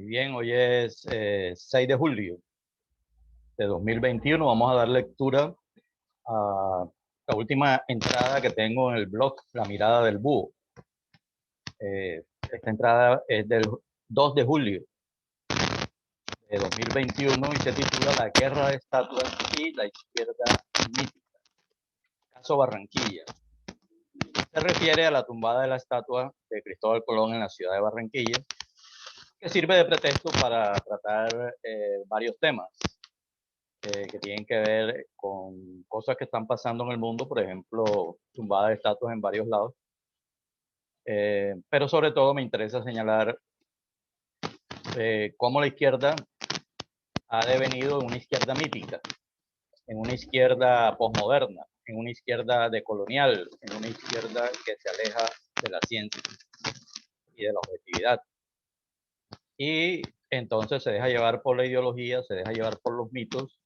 Muy bien, hoy es 6 de julio de 2021. Vamos a dar lectura a la última entrada que tengo en el blog, La Mirada del Búho. Esta entrada es del 2 de julio de 2021 y se titula La guerra de estatuas y la izquierda mítica. Caso Barranquilla. Se refiere a la tumbada de la estatua de Cristóbal Colón en la ciudad de Barranquilla, que sirve de pretexto para tratar varios temas que tienen que ver con cosas que están pasando en el mundo, por ejemplo, tumbada de estatuas en varios lados. Pero sobre todo me interesa señalar cómo la izquierda ha devenido en una izquierda mítica, en una izquierda posmoderna, en una izquierda decolonial, en una izquierda que se aleja de la ciencia y de la objetividad. Y entonces se deja llevar por la ideología, se deja llevar por los mitos,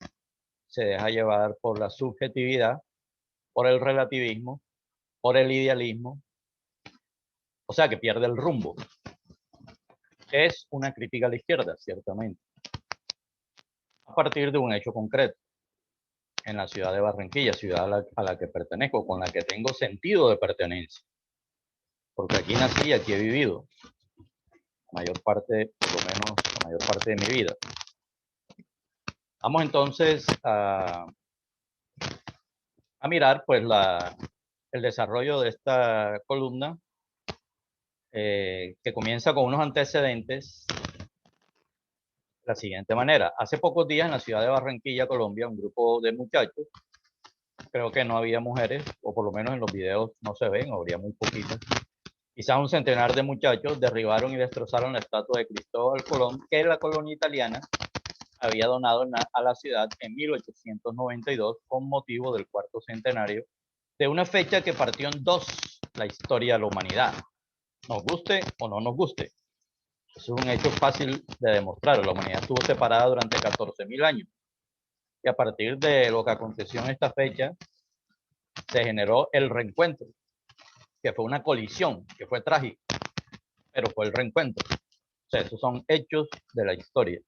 se deja llevar por la subjetividad, por el relativismo, por el idealismo, o sea que pierde el rumbo. Es una crítica a la izquierda, ciertamente, a partir de un hecho concreto. En la ciudad de Barranquilla, ciudad a la que pertenezco, con la que tengo sentido de pertenencia, porque aquí nací y aquí he vivido la mayor parte, por lo menos la mayor parte de mi vida. Vamos entonces a mirar pues el desarrollo de esta columna, que comienza con unos antecedentes de la siguiente manera. Hace pocos días en la ciudad de Barranquilla, Colombia, un grupo de muchachos, creo que no había mujeres, o por lo menos en los videos no se ven, o habría muy poquitas, quizás un centenar de muchachos derribaron y destrozaron la estatua de Cristóbal Colón que la colonia italiana había donado a la ciudad en 1892 con motivo del cuarto centenario de una fecha que partió en dos la historia de la humanidad, nos guste o no nos guste. Eso es un hecho fácil de demostrar. La humanidad estuvo separada durante 14.000 años y a partir de lo que aconteció en esta fecha se generó el reencuentro, que fue una colisión, que fue trágica, pero fue el reencuentro. O sea, esos son hechos de la historia.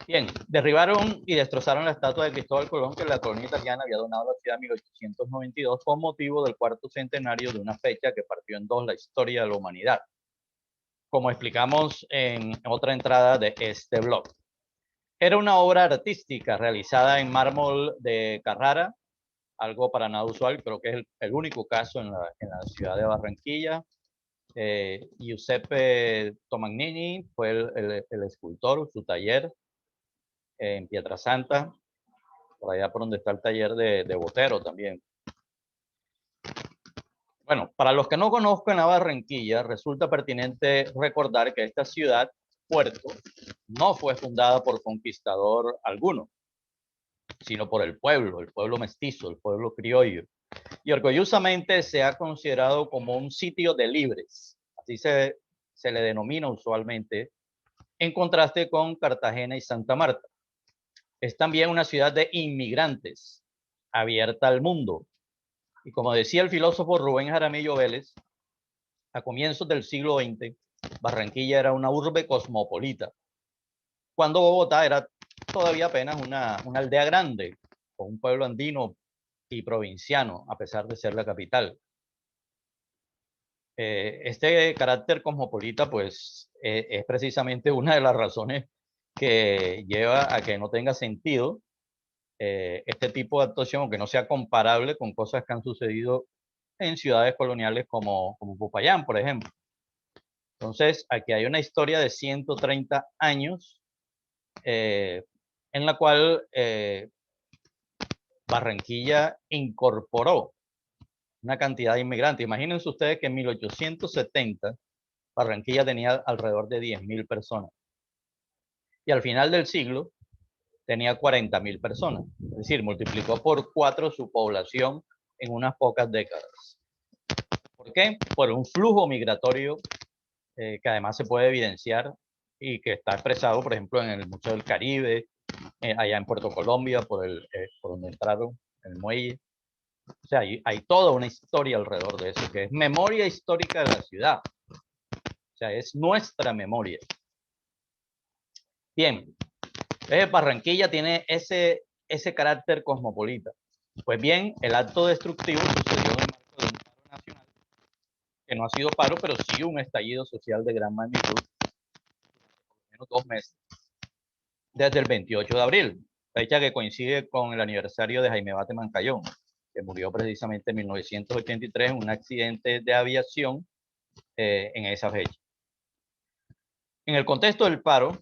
Bien, derribaron y destrozaron la estatua de Cristóbal Colón que la colonia italiana había donado a la ciudad en 1892 con motivo del cuarto centenario de una fecha que partió en dos la historia de la humanidad, como explicamos en otra entrada de este blog. Era una obra artística realizada en mármol de Carrara, algo para nada usual, creo que es el único caso en la ciudad de Barranquilla. Giuseppe Tomagnini fue el escultor, su taller en Pietrasanta, por allá por donde está el taller de Botero también. Bueno, para los que no conozcan a Barranquilla, resulta pertinente recordar que esta ciudad, puerto, no fue fundada por conquistador alguno, sino por el pueblo mestizo, el pueblo criollo. Y orgullosamente se ha considerado como un sitio de libres, así se le denomina usualmente, en contraste con Cartagena y Santa Marta. Es también una ciudad de inmigrantes, abierta al mundo. Y como decía el filósofo Rubén Jaramillo Vélez, a comienzos del siglo XX, Barranquilla era una urbe cosmopolita, cuando Bogotá era todavía apenas una aldea grande, con un pueblo andino y provinciano, a pesar de ser la capital. Este carácter cosmopolita, pues, es precisamente una de las razones que lleva a que no tenga sentido este tipo de actuación, o que no sea comparable con cosas que han sucedido en ciudades coloniales como Popayán, por ejemplo. Entonces, aquí hay una historia de 130 años en la cual Barranquilla incorporó una cantidad de inmigrantes. Imagínense ustedes que en 1870 Barranquilla tenía alrededor de 10.000 personas. Y al final del siglo tenía 40.000 personas. Es decir, multiplicó por 4 su población en unas pocas décadas. ¿Por qué? Por un flujo migratorio que además se puede evidenciar y que está expresado, por ejemplo, en el Museo del Caribe, allá en Puerto Colombia, por donde entraron, el muelle. O sea, hay toda una historia alrededor de eso, que es memoria histórica de la ciudad. O sea, es nuestra memoria. Bien, Barranquilla tiene ese carácter cosmopolita. Pues bien, el acto destructivo sucedió en el marco de un paro nacional, que no ha sido paro, pero sí un estallido social de gran magnitud, por lo menos 2 meses, desde el 28 de abril, fecha que coincide con el aniversario de Jaime Bate Mancayón, que murió precisamente en 1983 en un accidente de aviación en esa fecha. En el contexto del paro,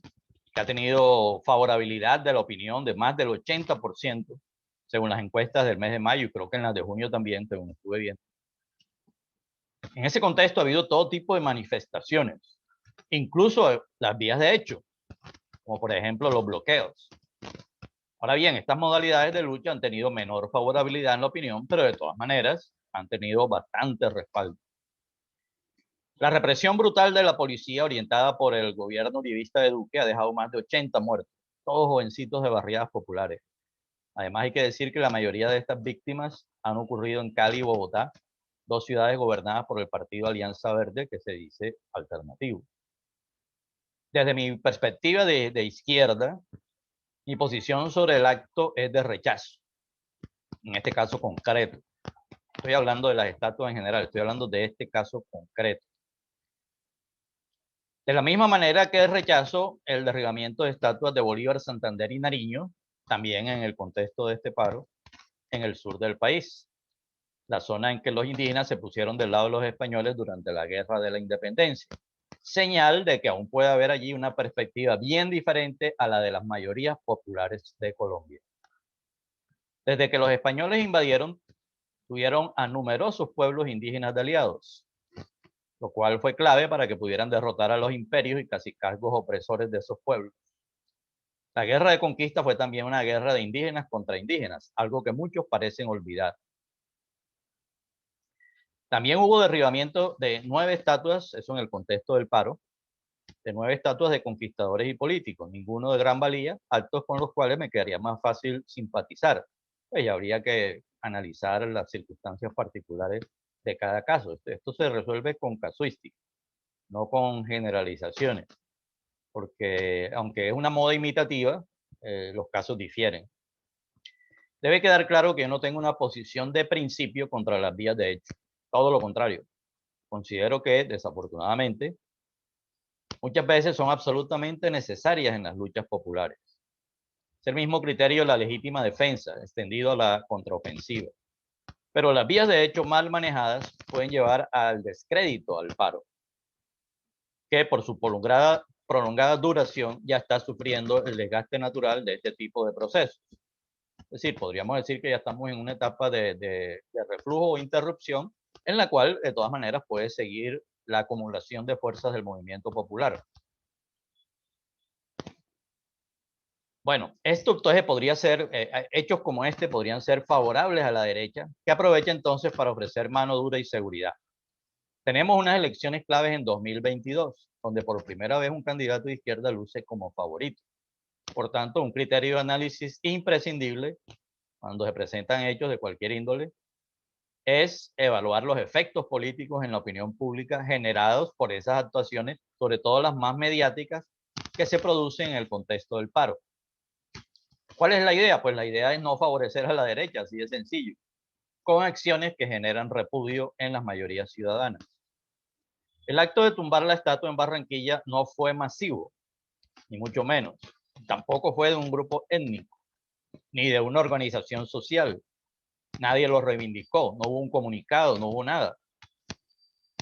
que ha tenido favorabilidad de la opinión de más del 80%, según las encuestas del mes de mayo, y creo que en las de junio también, según estuve viendo. En ese contexto ha habido todo tipo de manifestaciones, incluso las vías de hecho, como por ejemplo los bloqueos. Ahora bien, estas modalidades de lucha han tenido menor favorabilidad en la opinión, pero de todas maneras han tenido bastante respaldo. La represión brutal de la policía orientada por el gobierno uribista de Duque ha dejado más de 80 muertos, todos jovencitos de barriadas populares. Además, hay que decir que la mayoría de estas víctimas han ocurrido en Cali y Bogotá, 2 ciudades gobernadas por el partido Alianza Verde, que se dice alternativo. Desde mi perspectiva de izquierda, mi posición sobre el acto es de rechazo, en este caso concreto. Estoy hablando de las estatuas en general, estoy hablando de este caso concreto. De la misma manera que rechazo el derribamiento de estatuas de Bolívar, Santander y Nariño, también en el contexto de este paro, en el sur del país, la zona en que los indígenas se pusieron del lado de los españoles durante la Guerra de la Independencia. Señal de que aún puede haber allí una perspectiva bien diferente a la de las mayorías populares de Colombia. Desde que los españoles invadieron, tuvieron a numerosos pueblos indígenas de aliados, lo cual fue clave para que pudieran derrotar a los imperios y cacicazgos opresores de esos pueblos. La guerra de conquista fue también una guerra de indígenas contra indígenas, algo que muchos parecen olvidar. También hubo derribamiento de 9 estatuas, eso en el contexto del paro, de 9 estatuas de conquistadores y políticos, ninguno de gran valía, actos con los cuales me quedaría más fácil simpatizar. Pues ya habría que analizar las circunstancias particulares de cada caso. Esto se resuelve con casuística, no con generalizaciones, porque aunque es una moda imitativa, los casos difieren. Debe quedar claro que yo no tengo una posición de principio contra las vías de hecho, todo lo contrario. Considero que, desafortunadamente, muchas veces son absolutamente necesarias en las luchas populares. Es el mismo criterio de la legítima defensa, extendido a la contraofensiva. Pero las vías de hecho mal manejadas pueden llevar al descrédito al paro, que por su prolongada duración ya está sufriendo el desgaste natural de este tipo de procesos. Es decir, podríamos decir que ya estamos en una etapa de reflujo o interrupción en la cual de todas maneras puede seguir la acumulación de fuerzas del movimiento popular. Bueno, esto entonces podría ser, hechos como este podrían ser favorables a la derecha, que aprovecha entonces para ofrecer mano dura y seguridad. Tenemos unas elecciones claves en 2022, donde por primera vez un candidato de izquierda luce como favorito. Por tanto, un criterio de análisis imprescindible cuando se presentan hechos de cualquier índole es evaluar los efectos políticos en la opinión pública generados por esas actuaciones, sobre todo las más mediáticas, que se producen en el contexto del paro. ¿Cuál es la idea? Pues la idea es no favorecer a la derecha, así de sencillo, con acciones que generan repudio en las mayorías ciudadanas. El acto de tumbar la estatua en Barranquilla no fue masivo, ni mucho menos. Tampoco fue de un grupo étnico, ni de una organización social. Nadie lo reivindicó, no hubo un comunicado, no hubo nada.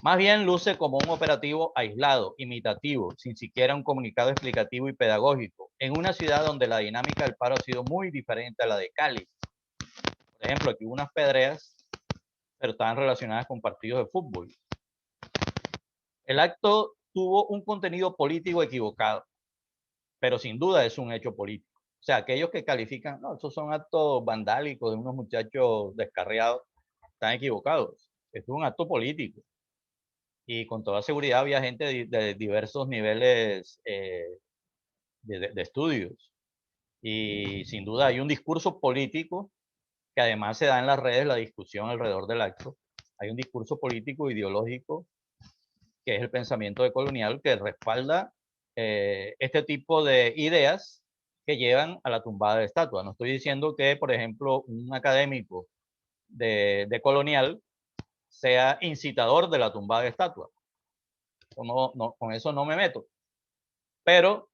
Más bien luce como un operativo aislado, imitativo, sin siquiera un comunicado explicativo y pedagógico, en una ciudad donde la dinámica del paro ha sido muy diferente a la de Cali. Por ejemplo, aquí hubo unas pedreas, pero estaban relacionadas con partidos de fútbol. El acto tuvo un contenido político equivocado, pero sin duda es un hecho político. O sea, aquellos que califican, no, esos son actos vandálicos de unos muchachos descarriados, están equivocados. Esto es un acto político. Y con toda seguridad había gente de diversos niveles de estudios. Y sin duda hay un discurso político que además se da en las redes, la discusión alrededor del acto. Hay un discurso político ideológico que es el pensamiento decolonial que respalda este tipo de ideas que llevan a la tumbada de estatuas. No estoy diciendo que, por ejemplo, un académico de colonial sea incitador de la tumbada de estatuas. Con eso no me meto. Pero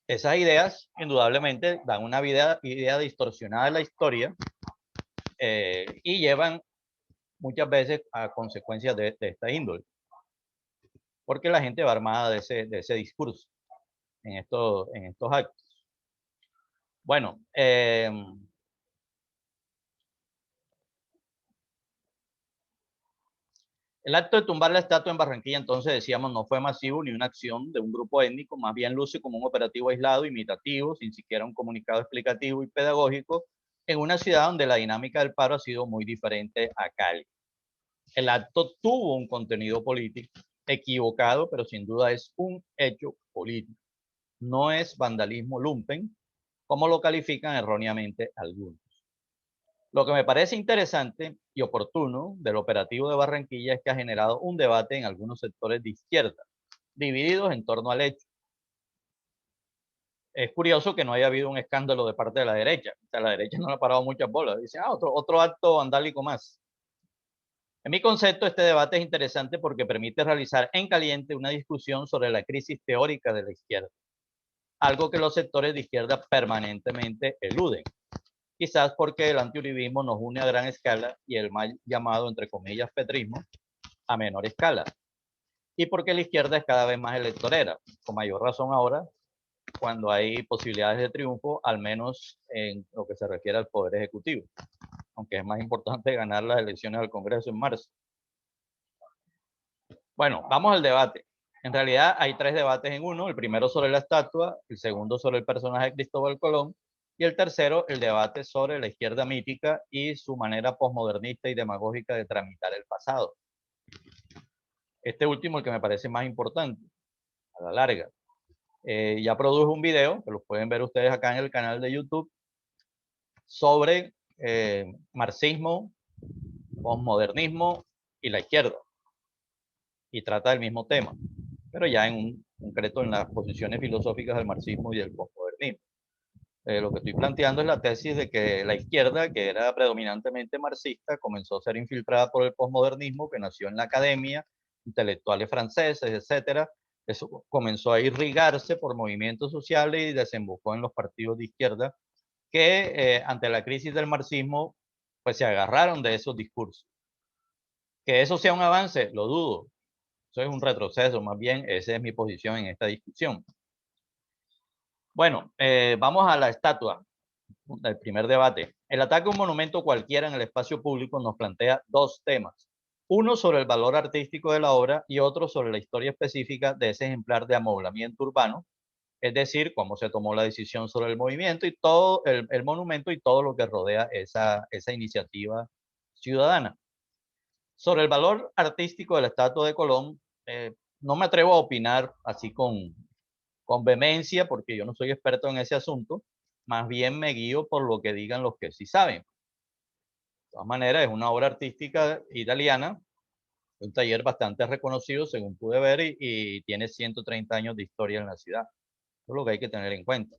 esas ideas indudablemente dan una idea distorsionada de la historia y llevan muchas veces a consecuencias de esta índole, porque la gente va armada de ese discurso en estos actos. Bueno, el acto de tumbar la estatua en Barranquilla, entonces decíamos, no fue masivo ni una acción de un grupo étnico, más bien luce como un operativo aislado, imitativo, sin siquiera un comunicado explicativo y pedagógico, en una ciudad donde la dinámica del paro ha sido muy diferente a Cali. El acto tuvo un contenido político equivocado, pero sin duda es un hecho político. No es vandalismo lumpen, como lo califican erróneamente algunos. Lo que me parece interesante y oportuno del operativo de Barranquilla es que ha generado un debate en algunos sectores de izquierda, divididos en torno al hecho. Es curioso que no haya habido un escándalo de parte de la derecha. O sea, la derecha no le ha parado muchas bolas. Dice, otro acto vandálico más. En mi concepto, este debate es interesante porque permite realizar en caliente una discusión sobre la crisis teórica de la izquierda, algo que los sectores de izquierda permanentemente eluden. Quizás porque el antiuribismo nos une a gran escala y el mal llamado, entre comillas, petrismo, a menor escala. Y porque la izquierda es cada vez más electorera, con mayor razón ahora, cuando hay posibilidades de triunfo, al menos en lo que se refiere al Poder Ejecutivo, aunque es más importante ganar las elecciones al Congreso en marzo. Bueno, vamos al debate. En realidad hay tres debates en uno, el primero sobre la estatua, el segundo sobre el personaje de Cristóbal Colón, y el tercero, el debate sobre la izquierda mítica y su manera posmodernista y demagógica de tramitar el pasado. Este último, el que me parece más importante, a la larga. Ya produje un video, que lo pueden ver ustedes acá en el canal de YouTube, sobre marxismo, posmodernismo y la izquierda. Y trata del mismo tema, pero ya en concreto en las posiciones filosóficas del marxismo y del posmodernismo. Lo que estoy planteando es la tesis de que la izquierda, que era predominantemente marxista, comenzó a ser infiltrada por el posmodernismo, que nació en la academia, intelectuales franceses, etcétera. Eso comenzó a irrigarse por movimientos sociales y desembocó en los partidos de izquierda que ante la crisis del marxismo pues se agarraron de esos discursos. Que eso sea un avance, lo dudo. Eso es un retroceso, más bien esa es mi posición en esta discusión. Bueno, vamos a la estatua, el primer debate. El ataque a un monumento cualquiera en el espacio público nos plantea dos temas. Uno sobre el valor artístico de la obra y otro sobre la historia específica de ese ejemplar de amoblamiento urbano, es decir, cómo se tomó la decisión sobre el movimiento y todo el monumento y todo lo que rodea esa iniciativa ciudadana. Sobre el valor artístico de la estatua de Colón, no me atrevo a opinar así con vehemencia porque yo no soy experto en ese asunto, más bien me guío por lo que digan los que sí saben. De todas maneras, es una obra artística italiana, un taller bastante reconocido según pude ver y tiene 130 años de historia en la ciudad. Eso es lo que hay que tener en cuenta.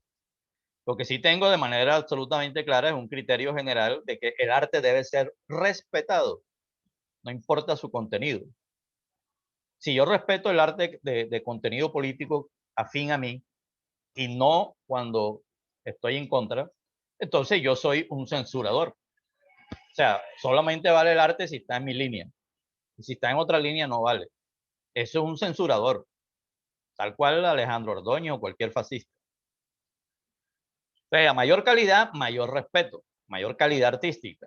Lo que sí tengo de manera absolutamente clara es un criterio general de que el arte debe ser respetado, no importa su contenido. Si yo respeto el arte de contenido político afín a mí y no cuando estoy en contra, entonces yo soy un censurador. O sea, solamente vale el arte si está en mi línea. Y si está en otra línea, no vale. Eso es un censurador, tal cual Alejandro Ordóñez o cualquier fascista. O sea, mayor calidad, mayor respeto, mayor calidad artística.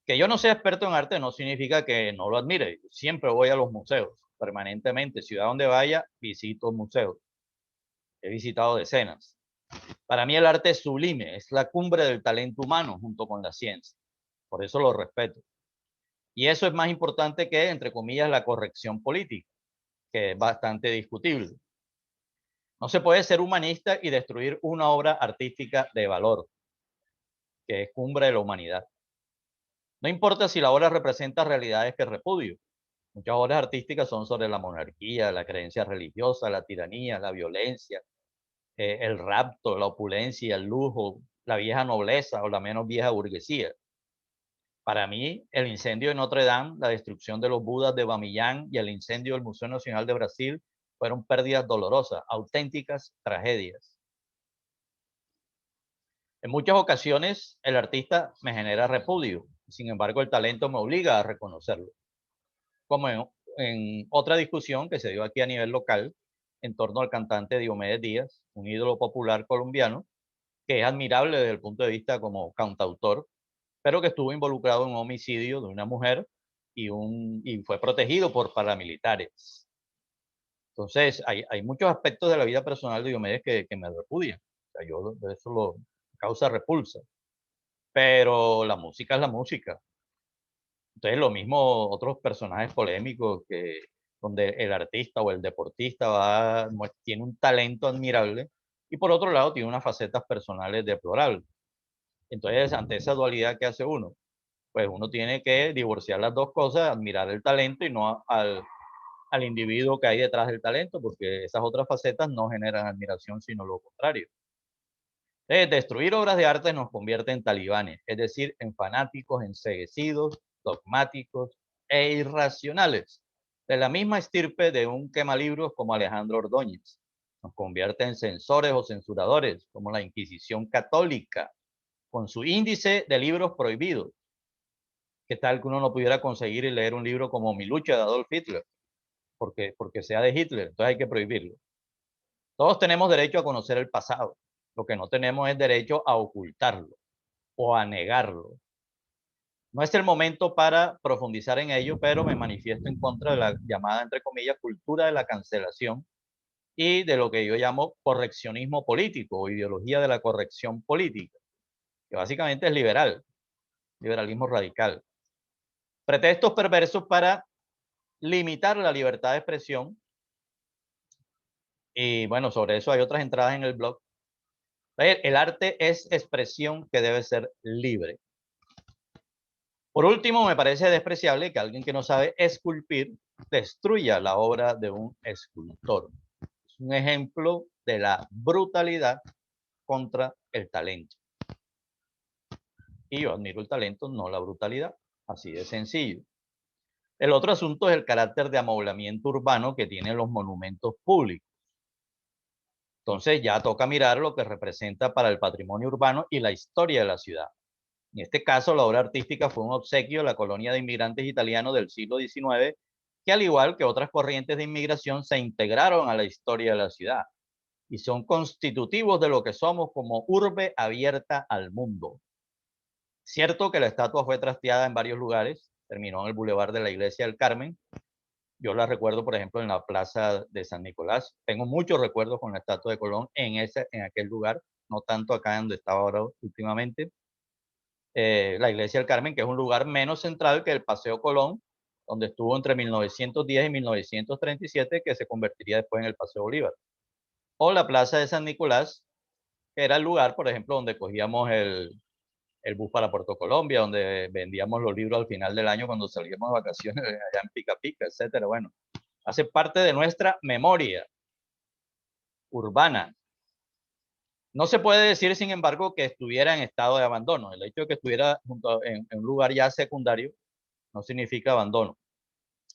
Que yo no sea experto en arte no significa que no lo admire. Siempre voy a los museos, permanentemente. Ciudad donde vaya, visito museos. He visitado decenas. Para mí el arte es sublime, es la cumbre del talento humano junto con la ciencia. Por eso lo respeto. Y eso es más importante que, entre comillas, la corrección política, que es bastante discutible. No se puede ser humanista y destruir una obra artística de valor, que es cumbre de la humanidad. No importa si la obra representa realidades que repudio. Muchas obras artísticas son sobre la monarquía, la creencia religiosa, la tiranía, la violencia, el rapto, la opulencia, el lujo, la vieja nobleza o la menos vieja burguesía. Para mí, el incendio de Notre Dame, la destrucción de los Budas de Bamiyan y el incendio del Museo Nacional de Brasil fueron pérdidas dolorosas, auténticas tragedias. En muchas ocasiones, el artista me genera repudio, sin embargo, el talento me obliga a reconocerlo. Como en otra discusión que se dio aquí a nivel local en torno al cantante Diomedes Díaz, un ídolo popular colombiano, que es admirable desde el punto de vista como cantautor, pero que estuvo involucrado en un homicidio de una mujer y fue protegido por paramilitares. Entonces, hay muchos aspectos de la vida personal de Diomedes que me repudian. O sea, yo de eso lo causa repulsa. Pero la música es la música. Entonces, lo mismo otros personajes polémicos que donde el artista o el deportista tiene un talento admirable y por otro lado tiene unas facetas personales deplorables. Entonces, ante esa dualidad, ¿qué hace uno? Pues uno tiene que divorciar las dos cosas, admirar el talento y no al individuo que hay detrás del talento, porque esas otras facetas no generan admiración, sino lo contrario. Destruir obras de arte nos convierte en talibanes, es decir, en fanáticos enceguecidos, dogmáticos e irracionales, de la misma estirpe de un quemalibros como Alejandro Ordóñez. Nos convierte en censores o censuradores, como la Inquisición católica, con su índice de libros prohibidos. ¿Qué tal que uno no pudiera conseguir y leer un libro como Mi lucha de Adolf Hitler? Porque sea de Hitler, entonces hay que prohibirlo. Todos tenemos derecho a conocer el pasado, lo que no tenemos es derecho a ocultarlo o a negarlo. No es el momento para profundizar en ello, pero me manifiesto en contra de la llamada, entre comillas, cultura de la cancelación y de lo que yo llamo correccionismo político o ideología de la corrección política, que básicamente es liberal, liberalismo radical. Pretextos perversos para limitar la libertad de expresión. Y bueno, sobre eso hay otras entradas en el blog. El arte es expresión que debe ser libre. Por último, me parece despreciable que alguien que no sabe esculpir destruya la obra de un escultor. Es un ejemplo de la brutalidad contra el talento. Y yo admiro el talento, no la brutalidad. Así de sencillo. El otro asunto es el carácter de amoblamiento urbano que tienen los monumentos públicos. Entonces ya toca mirar lo que representa para el patrimonio urbano y la historia de la ciudad. En este caso, la obra artística fue un obsequio a la colonia de inmigrantes italianos del siglo XIX, que al igual que otras corrientes de inmigración se integraron a la historia de la ciudad y son constitutivos de lo que somos como urbe abierta al mundo. Cierto que la estatua fue trasteada en varios lugares, terminó en el Boulevard de la Iglesia del Carmen. Yo la recuerdo, por ejemplo, en la Plaza de San Nicolás. Tengo muchos recuerdos con la estatua de Colón en aquel lugar, no tanto acá donde estaba ahora últimamente. La Iglesia del Carmen, que es un lugar menos central que el Paseo Colón, donde estuvo entre 1910 y 1937, que se convertiría después en el Paseo Bolívar. O la Plaza de San Nicolás, que era el lugar, por ejemplo, donde cogíamos el bus para Puerto Colombia, donde vendíamos los libros al final del año cuando salíamos de vacaciones allá en Pica Pica, etcétera. Bueno, hace parte de nuestra memoria urbana. No se puede decir, sin embargo, que estuviera en estado de abandono. El hecho de que estuviera en un lugar ya secundario no significa abandono.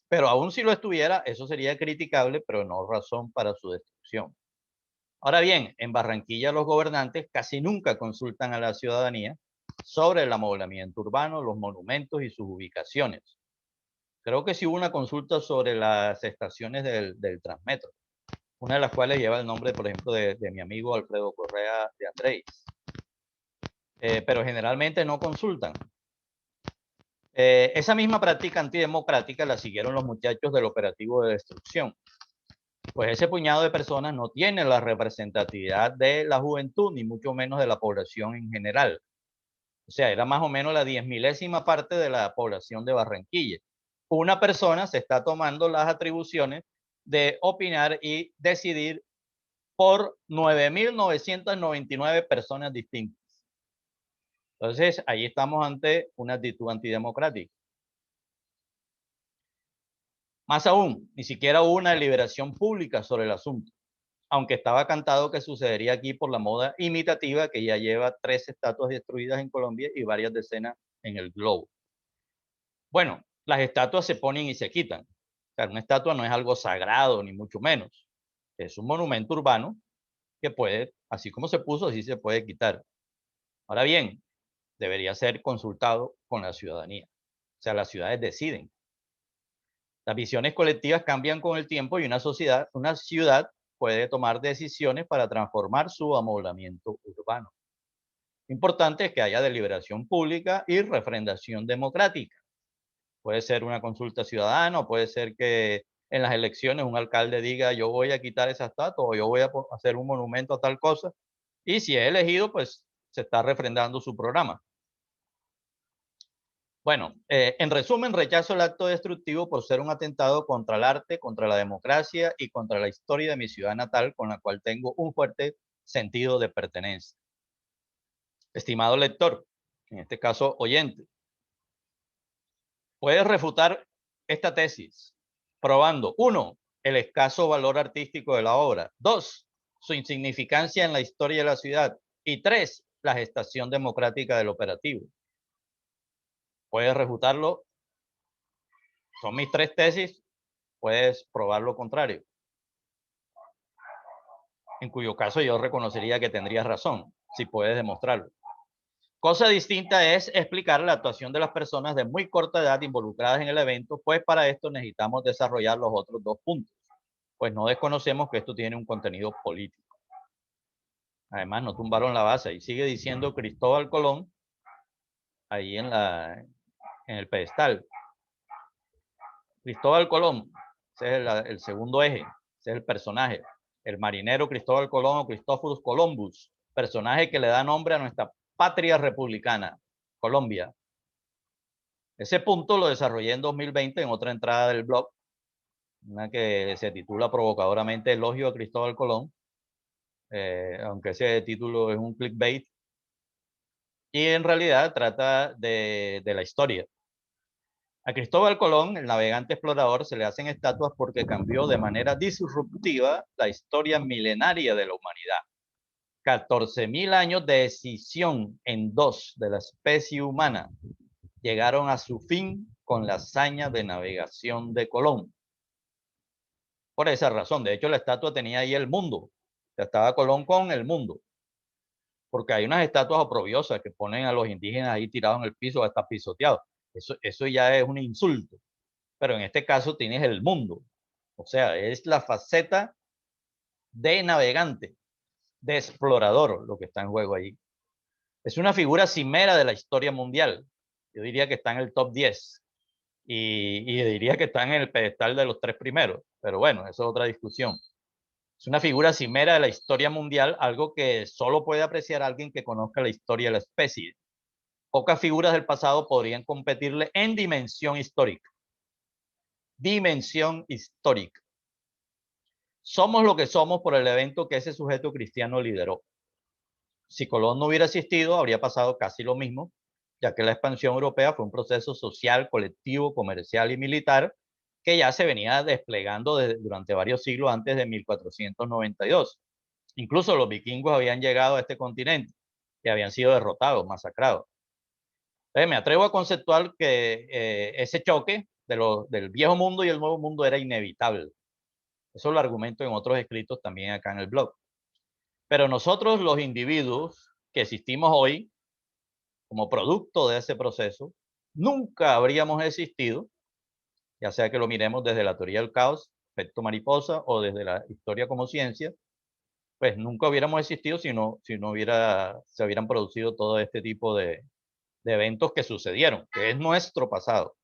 Pero aún si lo estuviera, eso sería criticable, pero no razón para su destrucción. Ahora bien, en Barranquilla los gobernantes casi nunca consultan a la ciudadanía sobre el amoblamiento urbano, los monumentos y sus ubicaciones. Creo que sí hubo una consulta sobre las estaciones del Transmetro, una de las cuales lleva el nombre, por ejemplo, de mi amigo Alfredo Correa de Andrés. Pero generalmente no consultan. Esa misma práctica antidemocrática la siguieron los muchachos del operativo de destrucción. Pues ese puñado de personas no tiene la representatividad de la juventud, ni mucho menos de la población en general. O sea, era más o menos la 10.000ª parte de la población de Barranquilla. Una persona se está tomando las atribuciones de opinar y decidir por 9.999 personas distintas. Entonces, ahí estamos ante una actitud antidemocrática. Más aún, ni siquiera hubo una deliberación pública sobre el asunto, aunque estaba cantado que sucedería aquí por la moda imitativa que ya lleva 3 estatuas destruidas en Colombia y varias decenas en el globo. Bueno, las estatuas se ponen y se quitan. O sea, una estatua no es algo sagrado, ni mucho menos. Es un monumento urbano que puede, así como se puso, así se puede quitar. Ahora bien, debería ser consultado con la ciudadanía. O sea, las ciudades deciden. Las visiones colectivas cambian con el tiempo y una ciudad puede tomar decisiones para transformar su amoblamiento urbano. Lo importante es que haya deliberación pública y refrendación democrática. Puede ser una consulta ciudadana o puede ser que en las elecciones un alcalde diga yo voy a quitar esa estatua o yo voy a hacer un monumento a tal cosa. Y si es elegido, pues se está refrendando su programa. Bueno, en resumen, rechazo el acto destructivo por ser un atentado contra el arte, contra la democracia y contra la historia de mi ciudad natal, con la cual tengo un fuerte sentido de pertenencia. Estimado lector, en este caso oyente, puedes refutar esta tesis probando: 1, el escaso valor artístico de la obra; 2, su insignificancia en la historia de la ciudad; y 3, la gestación democrática del operativo. Puedes refutarlo. Son mis 3 tesis. Puedes probar lo contrario, en cuyo caso yo reconocería que tendrías razón, si puedes demostrarlo. Cosa distinta es explicar la actuación de las personas de muy corta edad involucradas en el evento, pues para esto necesitamos desarrollar los otros 2 puntos, pues no desconocemos que esto tiene un contenido político. Además, no tumbaron la base y sigue diciendo Cristóbal Colón ahí en el pedestal. Cristóbal Colón, ese es el segundo eje, ese es el personaje. El marinero Cristóbal Colón o Cristóforos Columbus, personaje que le da nombre a nuestra patria republicana, Colombia. Ese punto lo desarrollé en 2020 en otra entrada del blog, una que se titula provocadoramente Elogio a Cristóbal Colón, aunque ese título es un clickbait, y en realidad trata de la historia. A Cristóbal Colón, el navegante explorador, se le hacen estatuas porque cambió de manera disruptiva la historia milenaria de la humanidad. 14.000 años de escisión en 2 de la especie humana llegaron a su fin con la hazaña de navegación de Colón. Por esa razón, de hecho, la estatua tenía ahí el mundo. Estaba Colón con el mundo. Porque hay unas estatuas oprobiosas que ponen a los indígenas ahí tirados en el piso, hasta pisoteados. Eso ya es un insulto. Pero en este caso tienes el mundo. O sea, es la faceta de navegante, de explorador, lo que está en juego ahí. Es una figura cimera de la historia mundial. Yo diría que está en el top 10. Y diría que está en el pedestal de los 3 primeros. Pero bueno, eso es otra discusión. Es una figura cimera de la historia mundial, algo que solo puede apreciar alguien que conozca la historia de la especie. Pocas figuras del pasado podrían competirle en dimensión histórica. Dimensión histórica. Somos lo que somos por el evento que ese sujeto cristiano lideró. Si Colón no hubiera asistido, habría pasado casi lo mismo, ya que la expansión europea fue un proceso social, colectivo, comercial y militar que ya se venía desplegando durante varios siglos antes de 1492. Incluso los vikingos habían llegado a este continente y habían sido derrotados, masacrados. Entonces, me atrevo a conceptuar que ese choque del viejo mundo y el nuevo mundo era inevitable. Eso lo argumento en otros escritos también acá en el blog. Pero nosotros, los individuos que existimos hoy, como producto de ese proceso, nunca habríamos existido, ya sea que lo miremos desde la teoría del caos, efecto mariposa, o desde la historia como ciencia, pues nunca hubiéramos existido si no se hubieran producido todo este tipo de eventos que sucedieron, que es nuestro pasado.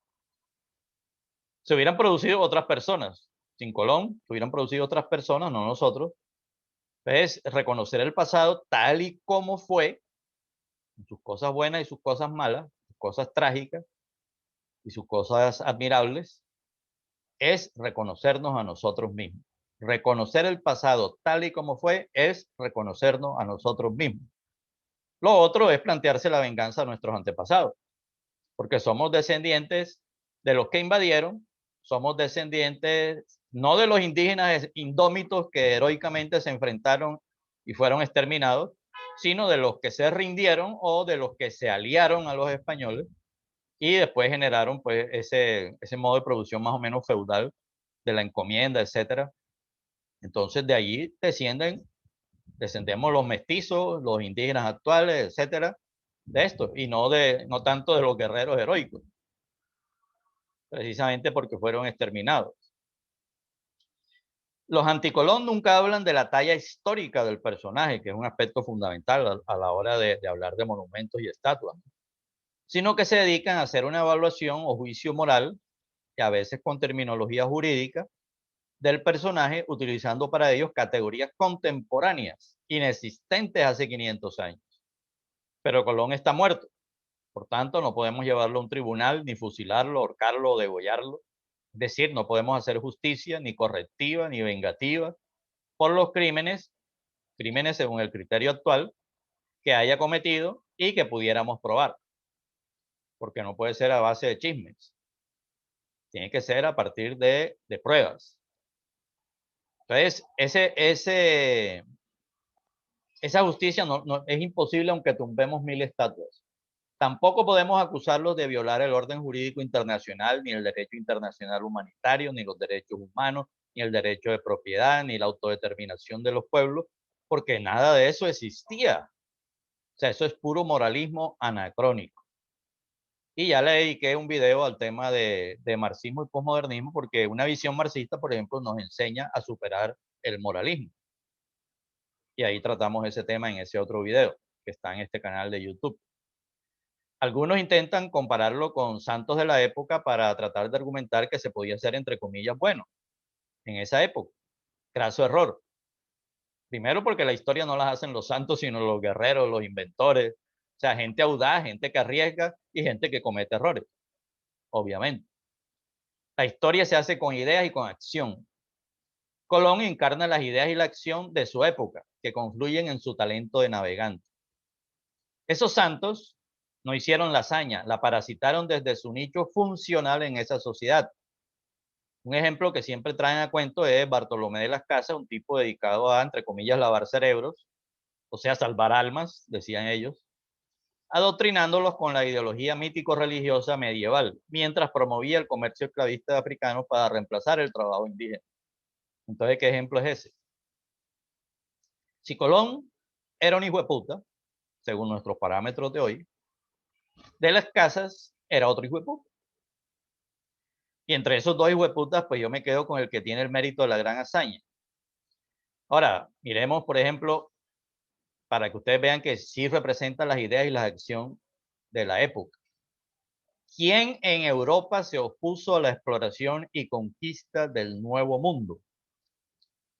Se hubieran producido otras personas. Sin Colón, se hubieran producido otras personas, no nosotros. Es reconocer el pasado tal y como fue, sus cosas buenas y sus cosas malas, sus cosas trágicas y sus cosas admirables, es reconocernos a nosotros mismos. Reconocer el pasado tal y como fue es reconocernos a nosotros mismos. Lo otro es plantearse la venganza a nuestros antepasados, porque somos descendientes de los que invadieron somos descendientes no de los indígenas indómitos que heroicamente se enfrentaron y fueron exterminados, sino de los que se rindieron o de los que se aliaron a los españoles y después generaron pues ese modo de producción más o menos feudal de la encomienda, etcétera. Entonces de allí descendemos los mestizos, los indígenas actuales, etcétera, de esto, y no tanto de los guerreros heroicos, precisamente porque fueron exterminados. Los anticolón nunca hablan de la talla histórica del personaje, que es un aspecto fundamental a la hora de hablar de monumentos y estatuas, sino que se dedican a hacer una evaluación o juicio moral, que a veces con terminología jurídica, del personaje, utilizando para ellos categorías contemporáneas, inexistentes hace 500 años. Pero Colón está muerto, por tanto no podemos llevarlo a un tribunal, ni fusilarlo, ahorcarlo o degollarlo. Es decir, no podemos hacer justicia ni correctiva ni vengativa por los crímenes según el criterio actual, que haya cometido y que pudiéramos probar. Porque no puede ser a base de chismes. Tiene que ser a partir de pruebas. Entonces, esa justicia no es imposible aunque tumbemos 1000 estatuas. Tampoco podemos acusarlos de violar el orden jurídico internacional, ni el derecho internacional humanitario, ni los derechos humanos, ni el derecho de propiedad, ni la autodeterminación de los pueblos, porque nada de eso existía. O sea, eso es puro moralismo anacrónico. Y ya le dediqué un video al tema de marxismo y posmodernismo, porque una visión marxista, por ejemplo, nos enseña a superar el moralismo. Y ahí tratamos ese tema en ese otro video que está en este canal de YouTube. Algunos intentan compararlo con santos de la época para tratar de argumentar que se podía ser, entre comillas, bueno en esa época. Craso error. Primero porque la historia no las hacen los santos, sino los guerreros, los inventores. O sea, gente audaz, gente que arriesga y gente que comete errores, obviamente. La historia se hace con ideas y con acción. Colón encarna las ideas y la acción de su época, que confluyen en su talento de navegante. Esos santos no hicieron la hazaña, la parasitaron desde su nicho funcional en esa sociedad. Un ejemplo que siempre traen a cuento es Bartolomé de las Casas, un tipo dedicado a, entre comillas, lavar cerebros, o sea, salvar almas, decían ellos, adoctrinándolos con la ideología mítico-religiosa medieval, mientras promovía el comercio esclavista de africanos para reemplazar el trabajo indígena. Entonces, ¿qué ejemplo es ese? Si Colón era un hijo de puta, según nuestros parámetros de hoy, de las Casas era otro hijo de puta. Y entre esos dos hijos de putas, pues yo me quedo con el que tiene el mérito de la gran hazaña. Ahora, miremos, por ejemplo, para que ustedes vean que sí representa las ideas y la acción de la época. ¿Quién en Europa se opuso a la exploración y conquista del Nuevo Mundo?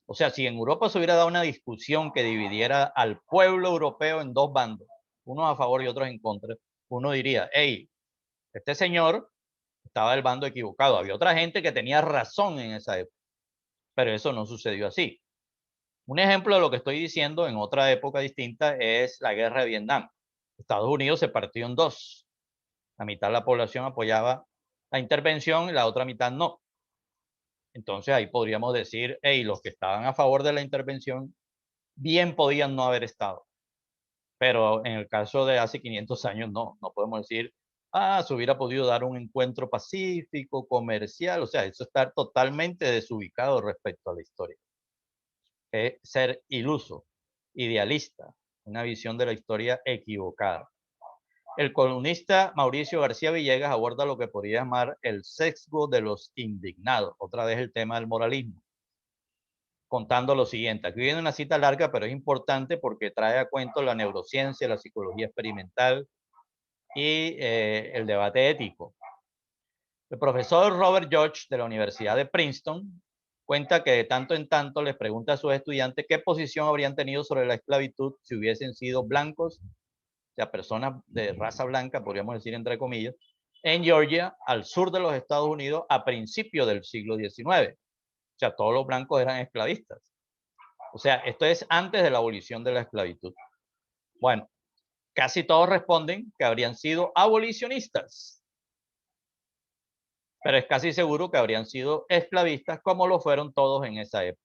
O sea, si en Europa se hubiera dado una discusión que dividiera al pueblo europeo en dos bandos, unos a favor y otros en contra, uno diría, hey, este señor estaba del bando equivocado. Había otra gente que tenía razón en esa época, pero eso no sucedió así. Un ejemplo de lo que estoy diciendo en otra época distinta es la guerra de Vietnam. Estados Unidos se partió en dos. La mitad de la población apoyaba la intervención y la otra mitad no. Entonces ahí podríamos decir, hey, los que estaban a favor de la intervención bien podían no haber estado. Pero en el caso de hace 500 años no podemos decir, se hubiera podido dar un encuentro pacífico, comercial, o sea, eso está totalmente desubicado respecto a la historia. Es ser iluso, idealista, una visión de la historia equivocada. El columnista Mauricio García Villegas aborda lo que podría llamar el sesgo de los indignados, otra vez el tema del moralismo, contando lo siguiente. Aquí viene una cita larga, pero es importante porque trae a cuento la neurociencia, la psicología experimental y el debate ético. El profesor Robert George de la Universidad de Princeton cuenta que de tanto en tanto les pregunta a sus estudiantes qué posición habrían tenido sobre la esclavitud si hubiesen sido blancos, o sea, personas de raza blanca, podríamos decir entre comillas, en Georgia, al sur de los Estados Unidos, a principios del siglo XIX. O sea, todos los blancos eran esclavistas. O sea, esto es antes de la abolición de la esclavitud. Bueno, casi todos responden que habrían sido abolicionistas. pero es casi seguro que habrían sido esclavistas como lo fueron todos en esa época.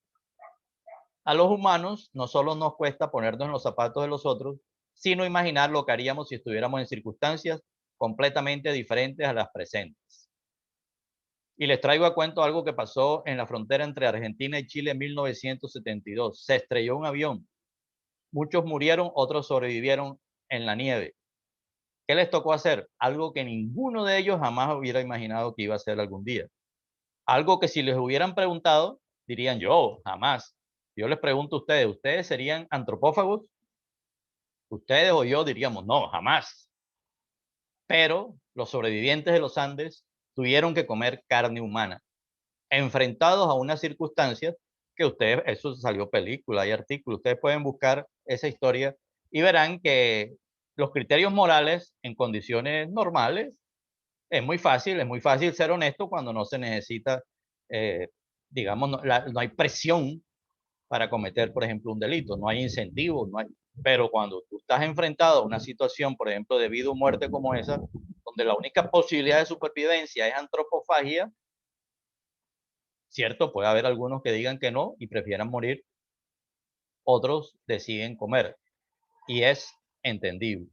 A los humanos no solo nos cuesta ponernos en los zapatos de los otros, sino imaginar lo que haríamos si estuviéramos en circunstancias completamente diferentes a las presentes. Y les traigo a cuento algo que pasó en la frontera entre Argentina y Chile en 1972. Se estrelló un avión. Muchos murieron, otros sobrevivieron en la nieve. ¿Qué les tocó hacer? Algo que ninguno de ellos jamás hubiera imaginado que iba a hacer algún día. Algo que si les hubieran preguntado, dirían yo, jamás. Yo les pregunto a ustedes, ¿ustedes serían antropófagos? Ustedes o yo diríamos, no, jamás. Pero los sobrevivientes de los Andes tuvieron que comer carne humana, enfrentados a unas circunstancias que ustedes, eso salió película, hay artículos, ustedes pueden buscar esa historia y verán que los criterios morales en condiciones normales es muy fácil ser honesto cuando no se necesita, digamos, no hay presión para cometer, por ejemplo, un delito, no hay incentivos, no hay, pero cuando tú estás enfrentado a una situación, por ejemplo, de vida o muerte como esa, donde la única posibilidad de supervivencia es antropofagia, cierto, puede haber algunos que digan que no y prefieran morir, otros deciden comer y es entendible.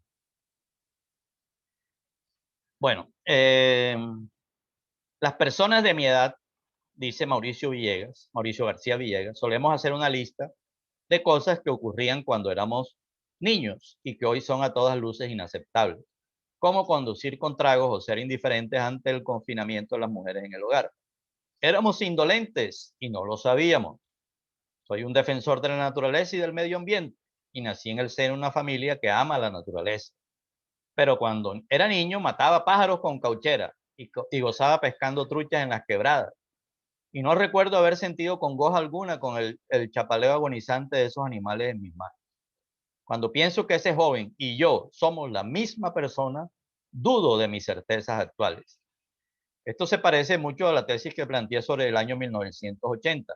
Bueno, las personas de mi edad, dice Mauricio García Villegas, solemos hacer una lista de cosas que ocurrían cuando éramos niños y que hoy son a todas luces inaceptables, como conducir con tragos o ser indiferentes ante el confinamiento de las mujeres en el hogar. Éramos indolentes y no lo sabíamos. Soy un defensor de la naturaleza y del medio ambiente y nací en el seno de una familia que ama la naturaleza. Pero cuando era niño mataba pájaros con cauchera y gozaba pescando truchas en las quebradas. Y no recuerdo haber sentido congoja alguna con el chapaleo agonizante de esos animales en mis manos. Cuando pienso que ese joven y yo somos la misma persona, dudo de mis certezas actuales. Esto se parece mucho a la tesis que planteé sobre el año 1980.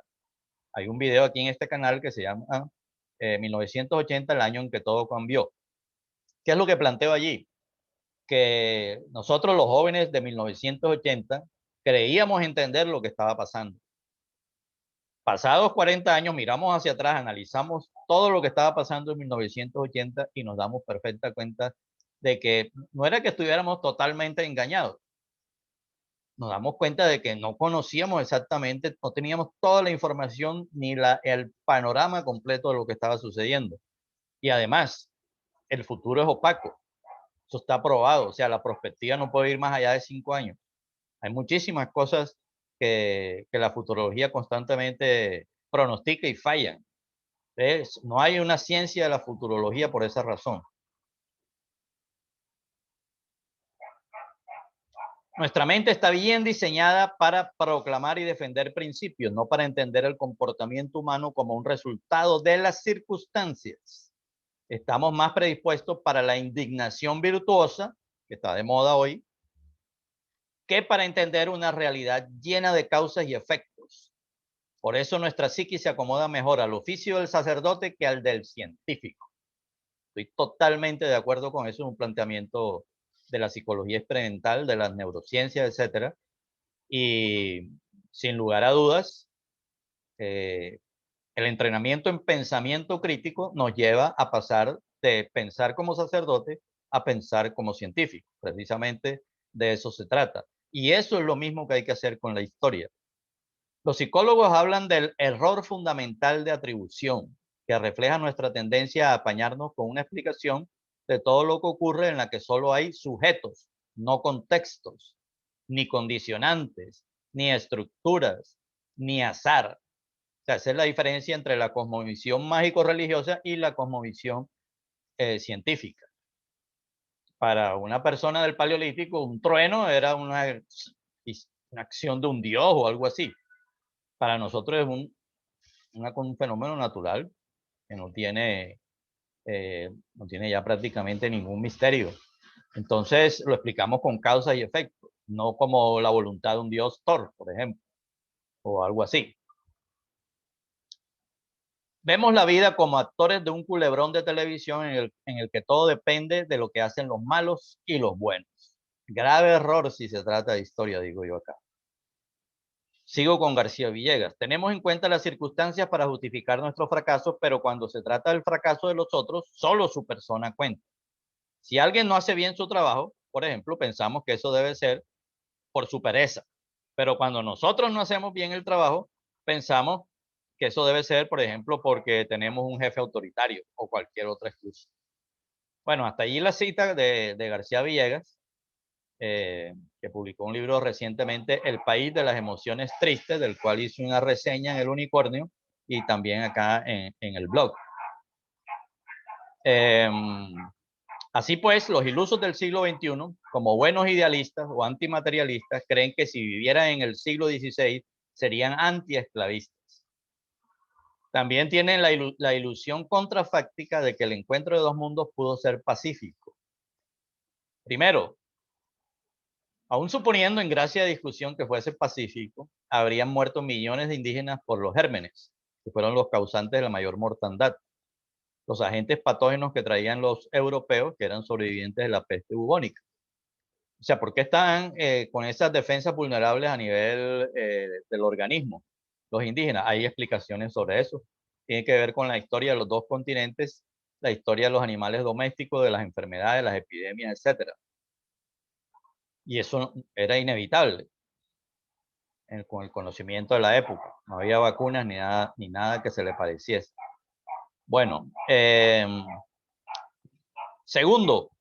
Hay un video aquí en este canal que se llama 1980, el año en que todo cambió. ¿Qué es lo que planteo allí? Que nosotros los jóvenes de 1980 creíamos entender lo que estaba pasando. Pasados 40 años, miramos hacia atrás, analizamos todo lo que estaba pasando en 1980 y nos damos perfecta cuenta de que no era que estuviéramos totalmente engañados. Nos damos cuenta de que no conocíamos exactamente, no teníamos toda la información ni el panorama completo de lo que estaba sucediendo. Y además, el futuro es opaco. Eso está probado. O sea, la perspectiva no puede ir más allá de 5 años. Hay muchísimas cosas que la futurología constantemente pronostica y fallan. No hay una ciencia de la futurología por esa razón. Nuestra mente está bien diseñada para proclamar y defender principios, no para entender el comportamiento humano como un resultado de las circunstancias. Estamos más predispuestos para la indignación virtuosa, que está de moda hoy, que para entender una realidad llena de causas y efectos. Por eso nuestra psiquis se acomoda mejor al oficio del sacerdote que al del científico. Estoy totalmente de acuerdo con eso, es un planteamiento de la psicología experimental, de las neurociencias, etcétera. Y sin lugar a dudas, el entrenamiento en pensamiento crítico nos lleva a pasar de pensar como sacerdote a pensar como científico. Precisamente de eso se trata. Y eso es lo mismo que hay que hacer con la historia. Los psicólogos hablan del error fundamental de atribución, que refleja nuestra tendencia a apañarnos con una explicación de todo lo que ocurre en la que solo hay sujetos, no contextos, ni condicionantes, ni estructuras, ni azar. O sea, esa es la diferencia entre la cosmovisión mágico-religiosa y la cosmovisión científica. Para una persona del Paleolítico, un trueno era una acción de un dios o algo así. Para nosotros es un fenómeno natural que no tiene ya prácticamente ningún misterio. Entonces lo explicamos con causa y efecto, no como la voluntad de un dios Thor, por ejemplo, o algo así. Vemos la vida como actores de un culebrón de televisión en el que todo depende de lo que hacen los malos y los buenos. Grave error si se trata de historia, digo yo acá. Sigo con García Villegas. Tenemos en cuenta las circunstancias para justificar nuestros fracasos, pero cuando se trata del fracaso de los otros, solo su persona cuenta. Si alguien no hace bien su trabajo, por ejemplo, pensamos que eso debe ser por su pereza. Pero cuando nosotros no hacemos bien el trabajo, pensamos que eso debe ser, por ejemplo, porque tenemos un jefe autoritario o cualquier otra excusa. Bueno, hasta allí la cita de García Villegas, que publicó un libro recientemente, El País de las Emociones Tristes, del cual hice una reseña en El Unicornio y también acá en el blog. Así pues, los ilusos del siglo XXI, como buenos idealistas o antimaterialistas, creen que si vivieran en el siglo XVI serían antiesclavistas. También tienen la ilusión contrafáctica de que el encuentro de dos mundos pudo ser pacífico. Primero, aún suponiendo en gracia de discusión que fuese pacífico, habrían muerto millones de indígenas por los gérmenes, que fueron los causantes de la mayor mortandad. Los agentes patógenos que traían los europeos, que eran sobrevivientes de la peste bubónica. O sea, ¿por qué están con esas defensas vulnerables a nivel del organismo? Los indígenas, hay explicaciones sobre eso. Tiene que ver con la historia de los dos continentes, la historia de los animales domésticos, de las enfermedades, las epidemias, etc. Y eso era inevitable con el conocimiento de la época. No había vacunas ni nada que se le pareciese. Bueno, segundo,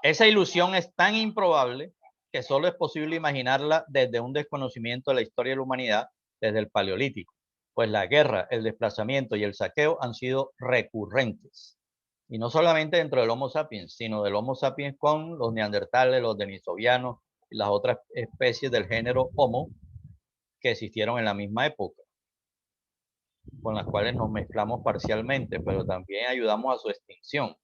esa ilusión es tan improbable que solo es posible imaginarla desde un desconocimiento de la historia de la humanidad desde el Paleolítico, pues la guerra, el desplazamiento y el saqueo han sido recurrentes. Y no solamente dentro del Homo sapiens, sino del Homo sapiens con los neandertales, los denisovianos y las otras especies del género Homo que existieron en la misma época, con las cuales nos mezclamos parcialmente, pero también ayudamos a su extinción.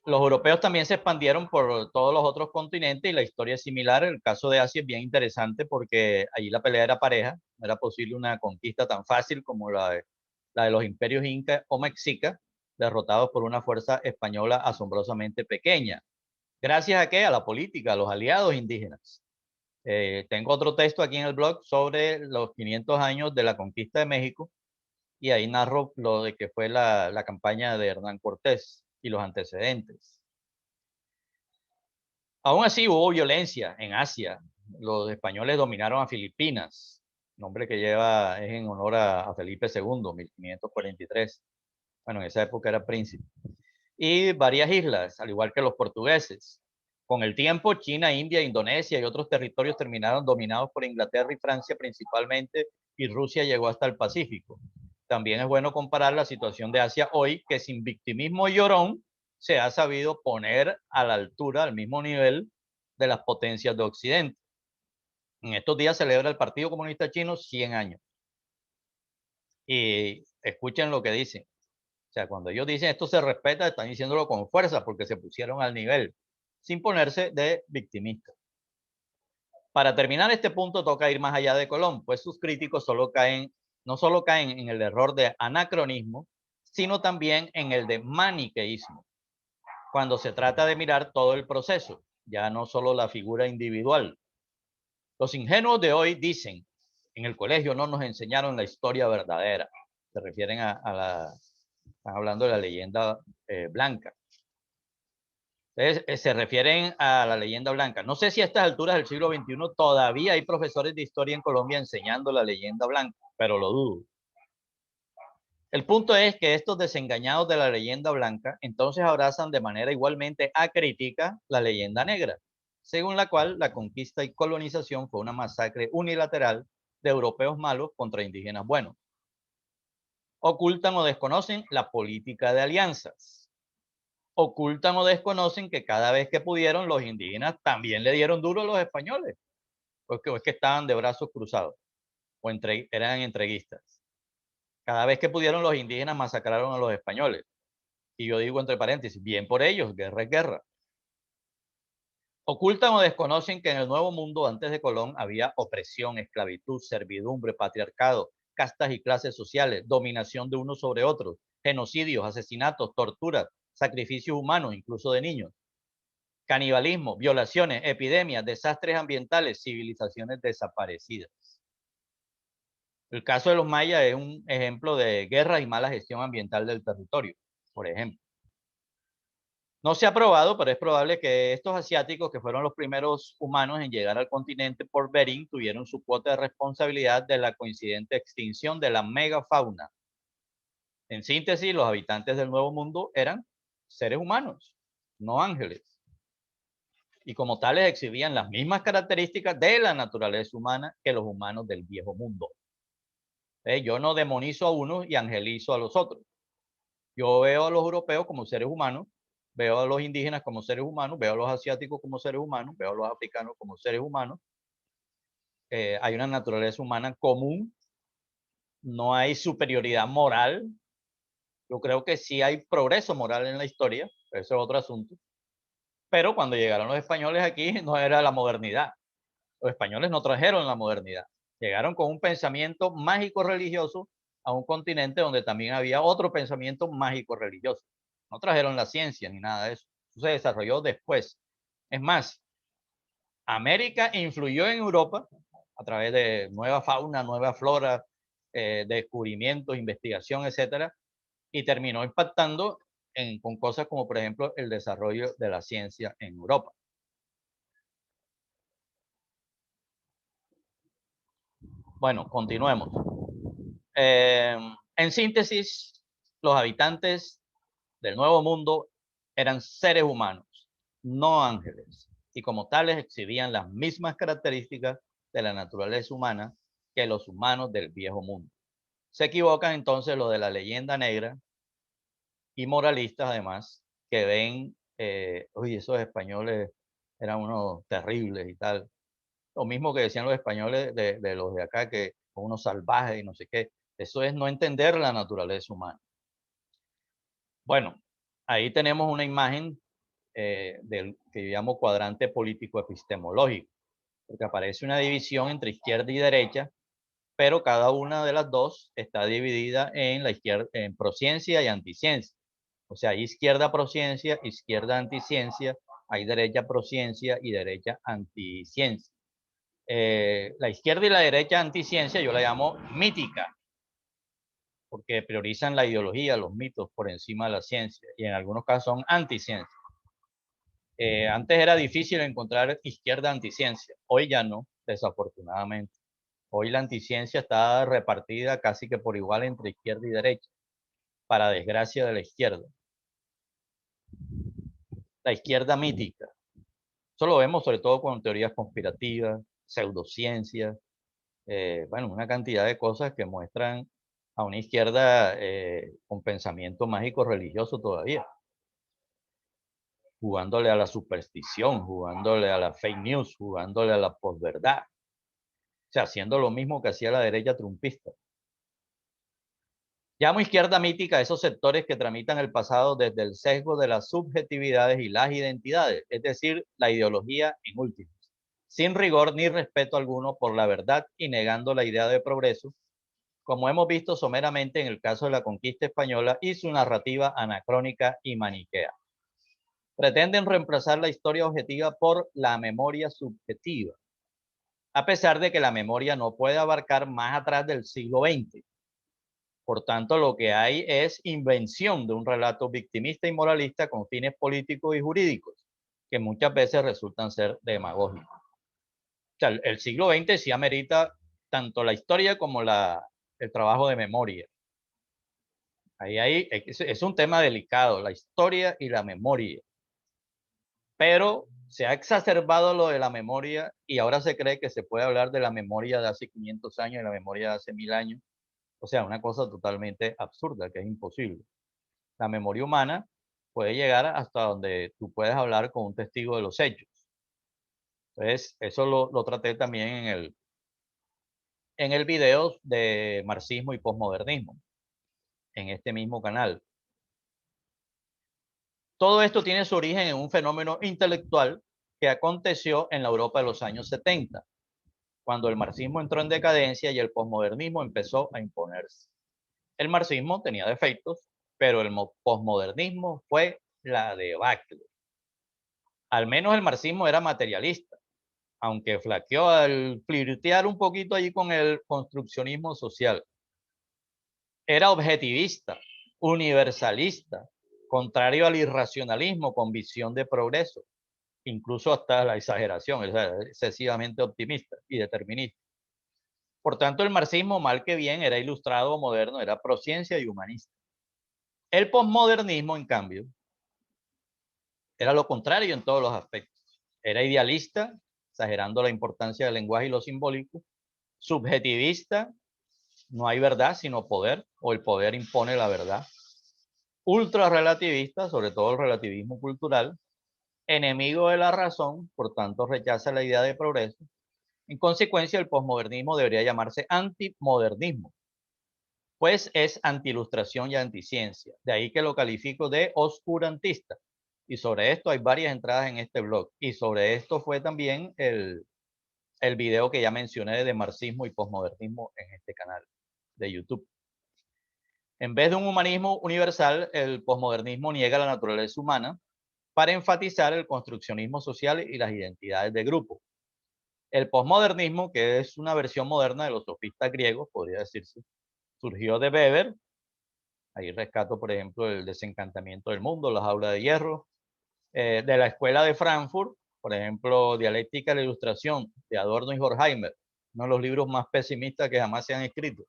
Los europeos también se expandieron por todos los otros continentes y la historia es similar. El caso de Asia es bien interesante porque allí la pelea era pareja, no era posible una conquista tan fácil como la de los imperios inca o mexica, derrotados por una fuerza española asombrosamente pequeña. ¿Gracias a qué? A la política, a los aliados indígenas. Tengo otro texto aquí en el blog sobre los 500 años de la conquista de México y ahí narro lo de que fue la campaña de Hernán Cortés y los antecedentes. Aún así hubo violencia en Asia. Los españoles dominaron a Filipinas, nombre que lleva es en honor a Felipe II, 1543. Bueno, en esa época era príncipe. Y varias islas, al igual que los portugueses. Con el tiempo, China, India, Indonesia y otros territorios terminaron dominados por Inglaterra y Francia principalmente, y Rusia llegó hasta el Pacífico. También es bueno comparar la situación de Asia hoy, que sin victimismo llorón se ha sabido poner a la altura, al mismo nivel de las potencias de Occidente. En estos días celebra el Partido Comunista Chino 100 años. Y escuchen lo que dicen. O sea, cuando ellos dicen esto se respeta, están diciéndolo con fuerza porque se pusieron al nivel, sin ponerse de victimistas. Para terminar este punto toca ir más allá de Colón, pues sus críticos no solo caen en el error de anacronismo, sino también en el de maniqueísmo, cuando se trata de mirar todo el proceso, ya no solo la figura individual. Los ingenuos de hoy dicen, en el colegio no nos enseñaron la historia verdadera. Se refieren están hablando de la leyenda blanca. Entonces, se refieren a la leyenda blanca. No sé si a estas alturas del siglo XXI todavía hay profesores de historia en Colombia enseñando la leyenda blanca, pero lo dudo. El punto es que estos desengañados de la leyenda blanca entonces abrazan de manera igualmente acrítica la leyenda negra, según la cual la conquista y colonización fue una masacre unilateral de europeos malos contra indígenas buenos. Ocultan o desconocen la política de alianzas. Ocultan o desconocen que cada vez que pudieron los indígenas también le dieron duro a los españoles, porque es que estaban de brazos cruzados o eran entreguistas. Cada vez que pudieron los indígenas masacraron a los españoles. Y yo digo entre paréntesis, bien por ellos, guerra es guerra. Ocultan o desconocen que en el Nuevo Mundo antes de Colón había opresión, esclavitud, servidumbre, patriarcado, castas y clases sociales, dominación de unos sobre otros, genocidios, asesinatos, torturas, sacrificios humanos, incluso de niños. canibalismo, violaciones, epidemias, desastres ambientales, civilizaciones desaparecidas. El caso de los mayas es un ejemplo de guerra y mala gestión ambiental del territorio, por ejemplo. No se ha probado, pero es probable que estos asiáticos, que fueron los primeros humanos en llegar al continente por Bering, tuvieron su cuota de responsabilidad de la coincidente extinción de la megafauna. En síntesis, los habitantes del Nuevo Mundo eran seres humanos, no ángeles. Y como tales exhibían las mismas características de la naturaleza humana que los humanos del Viejo Mundo. Yo no demonizo a unos y angelizo a los otros. Yo veo a los europeos como seres humanos, veo a los indígenas como seres humanos, veo a los asiáticos como seres humanos, veo a los africanos como seres humanos. Hay una naturaleza humana común, no hay superioridad moral. Yo creo que sí hay progreso moral en la historia, eso es otro asunto. Pero cuando llegaron los españoles aquí no era la modernidad. Los españoles no trajeron la modernidad. Llegaron con un pensamiento mágico religioso a un continente donde también había otro pensamiento mágico religioso. No trajeron la ciencia ni nada de eso. Eso se desarrolló después. Es más, América influyó en Europa a través de nueva fauna, nueva flora, descubrimientos, investigación, etcétera, y terminó impactando con cosas como, por ejemplo, el desarrollo de la ciencia en Europa. Bueno, continuemos. En síntesis, los habitantes del Nuevo Mundo eran seres humanos, no ángeles, y como tales exhibían las mismas características de la naturaleza humana que los humanos del Viejo Mundo. Se equivocan entonces los de la leyenda negra y moralistas además, que ven, oye, esos españoles eran unos terribles y tal. Lo mismo que decían los españoles de los de acá, que son unos salvajes y no sé qué. Eso es no entender la naturaleza humana. Bueno, ahí tenemos una imagen del que yo llamo cuadrante político epistemológico, porque aparece una división entre izquierda y derecha, pero cada una de las dos está dividida en la izquierda, en prociencia y anticiencia. O sea, hay izquierda prociencia, izquierda anticiencia, hay derecha prociencia y derecha anticiencia. La izquierda y la derecha anticiencia yo la llamo mítica, porque priorizan la ideología, los mitos por encima de la ciencia, y en algunos casos son anticiencia. Antes era difícil encontrar izquierda anticiencia, hoy ya no, desafortunadamente. Hoy la anticiencia está repartida casi que por igual entre izquierda y derecha, para desgracia de la izquierda. La izquierda mítica. Eso lo vemos sobre todo con teorías conspirativas, pseudociencias, bueno, una cantidad de cosas que muestran a una izquierda con pensamiento mágico religioso todavía, jugándole a la superstición, jugándole a la fake news, jugándole a la posverdad, o sea, haciendo lo mismo que hacía la derecha trumpista. Llamo izquierda mítica a esos sectores que tramitan el pasado desde el sesgo de las subjetividades y las identidades, es decir, la ideología en últimas, sin rigor ni respeto alguno por la verdad y negando la idea de progreso, como hemos visto someramente en el caso de la conquista española y su narrativa anacrónica y maniquea. Pretenden reemplazar la historia objetiva por la memoria subjetiva, a pesar de que la memoria no puede abarcar más atrás del siglo XX. Por tanto, lo que hay es invención de un relato victimista y moralista con fines políticos y jurídicos, que muchas veces resultan ser demagógicos. O sea, el siglo XX sí amerita tanto la historia como el trabajo de memoria. Ahí es un tema delicado, la historia y la memoria. Pero se ha exacerbado lo de la memoria y ahora se cree que se puede hablar de la memoria de hace 500 años y la memoria de hace 1000 años. O sea, una cosa totalmente absurda, que es imposible. La memoria humana puede llegar hasta donde tú puedes hablar con un testigo de los hechos. Entonces, eso lo traté también en el video de marxismo y posmodernismo, en este mismo canal. Todo esto tiene su origen en un fenómeno intelectual que aconteció en la Europa de los años 70, cuando el marxismo entró en decadencia y el posmodernismo empezó a imponerse. El marxismo tenía defectos, pero el posmodernismo fue la debacle. Al menos el marxismo era materialista, aunque flaqueó al flirtear un poquito allí con el construccionismo social. Era objetivista, universalista, contrario al irracionalismo con visión de progreso, incluso hasta la exageración, o sea, excesivamente optimista y determinista. Por tanto, el marxismo, mal que bien, era ilustrado, moderno, era prociencia y humanista. El posmodernismo, en cambio, era lo contrario en todos los aspectos. Era idealista, exagerando la importancia del lenguaje y lo simbólico, subjetivista, no hay verdad sino poder, o el poder impone la verdad, ultra relativista, sobre todo el relativismo cultural, enemigo de la razón, por tanto rechaza la idea de progreso. En consecuencia, el posmodernismo debería llamarse antimodernismo, pues es antiilustración y anticiencia. De ahí que lo califico de oscurantista. Y sobre esto hay varias entradas en este blog. Y sobre esto fue también el video que ya mencioné de marxismo y posmodernismo en este canal de YouTube. En vez de un humanismo universal, el posmodernismo niega la naturaleza humana para enfatizar el construccionismo social y las identidades de grupo. El posmodernismo, que es una versión moderna de los sofistas griegos, podría decirse, surgió de Weber. Ahí rescato, por ejemplo, el desencantamiento del mundo, la jaula de hierro, de la escuela de Frankfurt, por ejemplo, Dialéctica de la Ilustración, de Adorno y Horkheimer, uno de los libros más pesimistas que jamás se han escrito.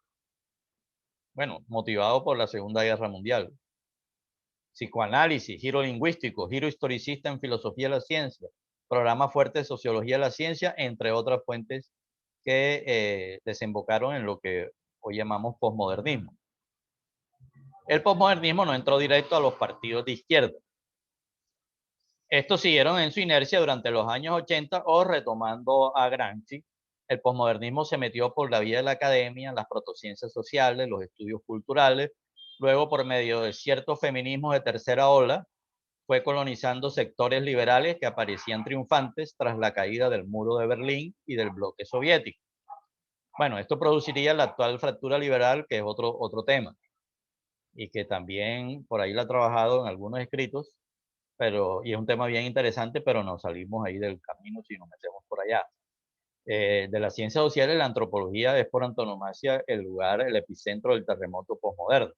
Bueno, motivado por la Segunda Guerra Mundial. Psicoanálisis, giro lingüístico, giro historicista en filosofía de la ciencia, programa fuerte de sociología de la ciencia, entre otras fuentes que desembocaron en lo que hoy llamamos posmodernismo. El posmodernismo no entró directo a los partidos de izquierda. Estos siguieron en su inercia durante los años 80 o retomando a Gramsci. El posmodernismo se metió por la vía de la academia, las protociencias sociales, los estudios culturales, luego por medio de ciertos feminismos de tercera ola, fue colonizando sectores liberales que aparecían triunfantes tras la caída del muro de Berlín y del bloque soviético. Bueno, esto produciría la actual fractura liberal, que es otro tema, y que también por ahí la ha trabajado en algunos escritos, y es un tema bien interesante, pero nos salimos ahí del camino si nos metemos por allá. De las ciencias sociales, la antropología es por antonomasia el lugar, el epicentro del terremoto posmoderno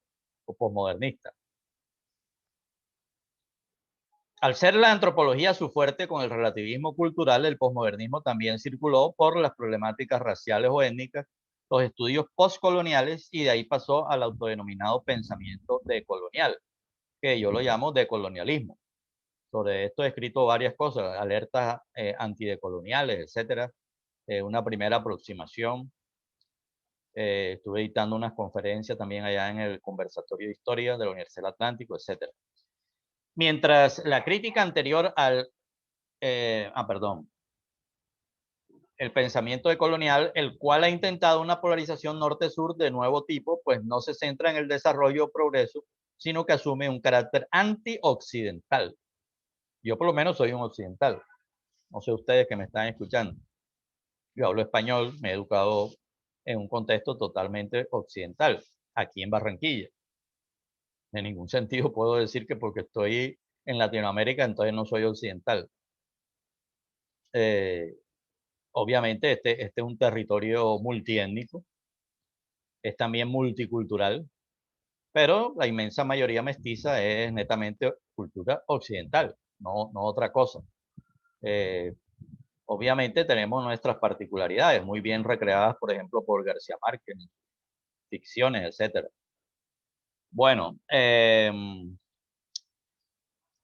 o posmodernista. Al ser la antropología su fuerte con el relativismo cultural, el posmodernismo también circuló por las problemáticas raciales o étnicas, los estudios postcoloniales, y de ahí pasó al autodenominado pensamiento decolonial, que yo lo llamo decolonialismo. Sobre esto he escrito varias cosas, alertas antidecoloniales, etcétera, una primera aproximación. Estuve editando unas conferencias también allá en el Conversatorio de Historia de la Universidad del Atlántico, etcétera. Mientras la crítica anterior al el pensamiento decolonial, el cual ha intentado una polarización norte-sur de nuevo tipo, pues no se centra en el desarrollo o progreso, sino que asume un carácter anti-occidental. Yo por lo menos soy un occidental. No sé ustedes que me están escuchando. Yo hablo español, me he educado en un contexto totalmente occidental, aquí en Barranquilla. En ningún sentido puedo decir que porque estoy en Latinoamérica, entonces no soy occidental. Eh, Obviamente este es un territorio multiétnico, es también multicultural, pero la inmensa mayoría mestiza es netamente cultura occidental, no otra cosa. Eh, Obviamente tenemos nuestras particularidades, muy bien recreadas, por ejemplo, por García Márquez, ficciones, etcétera. Bueno,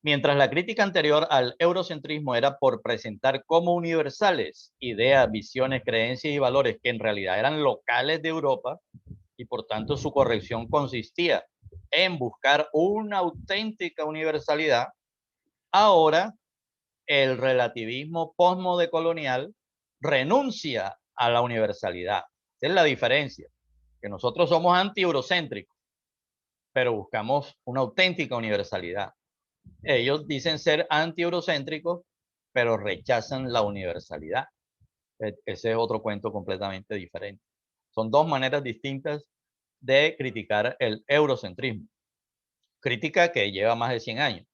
mientras la crítica anterior al eurocentrismo era por presentar como universales ideas, visiones, creencias y valores que en realidad eran locales de Europa, y por tanto su corrección consistía en buscar una auténtica universalidad, ahora el relativismo posmodecolonial renuncia a la universalidad. Esa es la diferencia, que nosotros somos anti-eurocéntricos, pero buscamos una auténtica universalidad. Ellos dicen ser anti-eurocéntricos, pero rechazan la universalidad. Ese es otro cuento completamente diferente. Son dos maneras distintas de criticar el eurocentrismo. Crítica que lleva más de 100 años.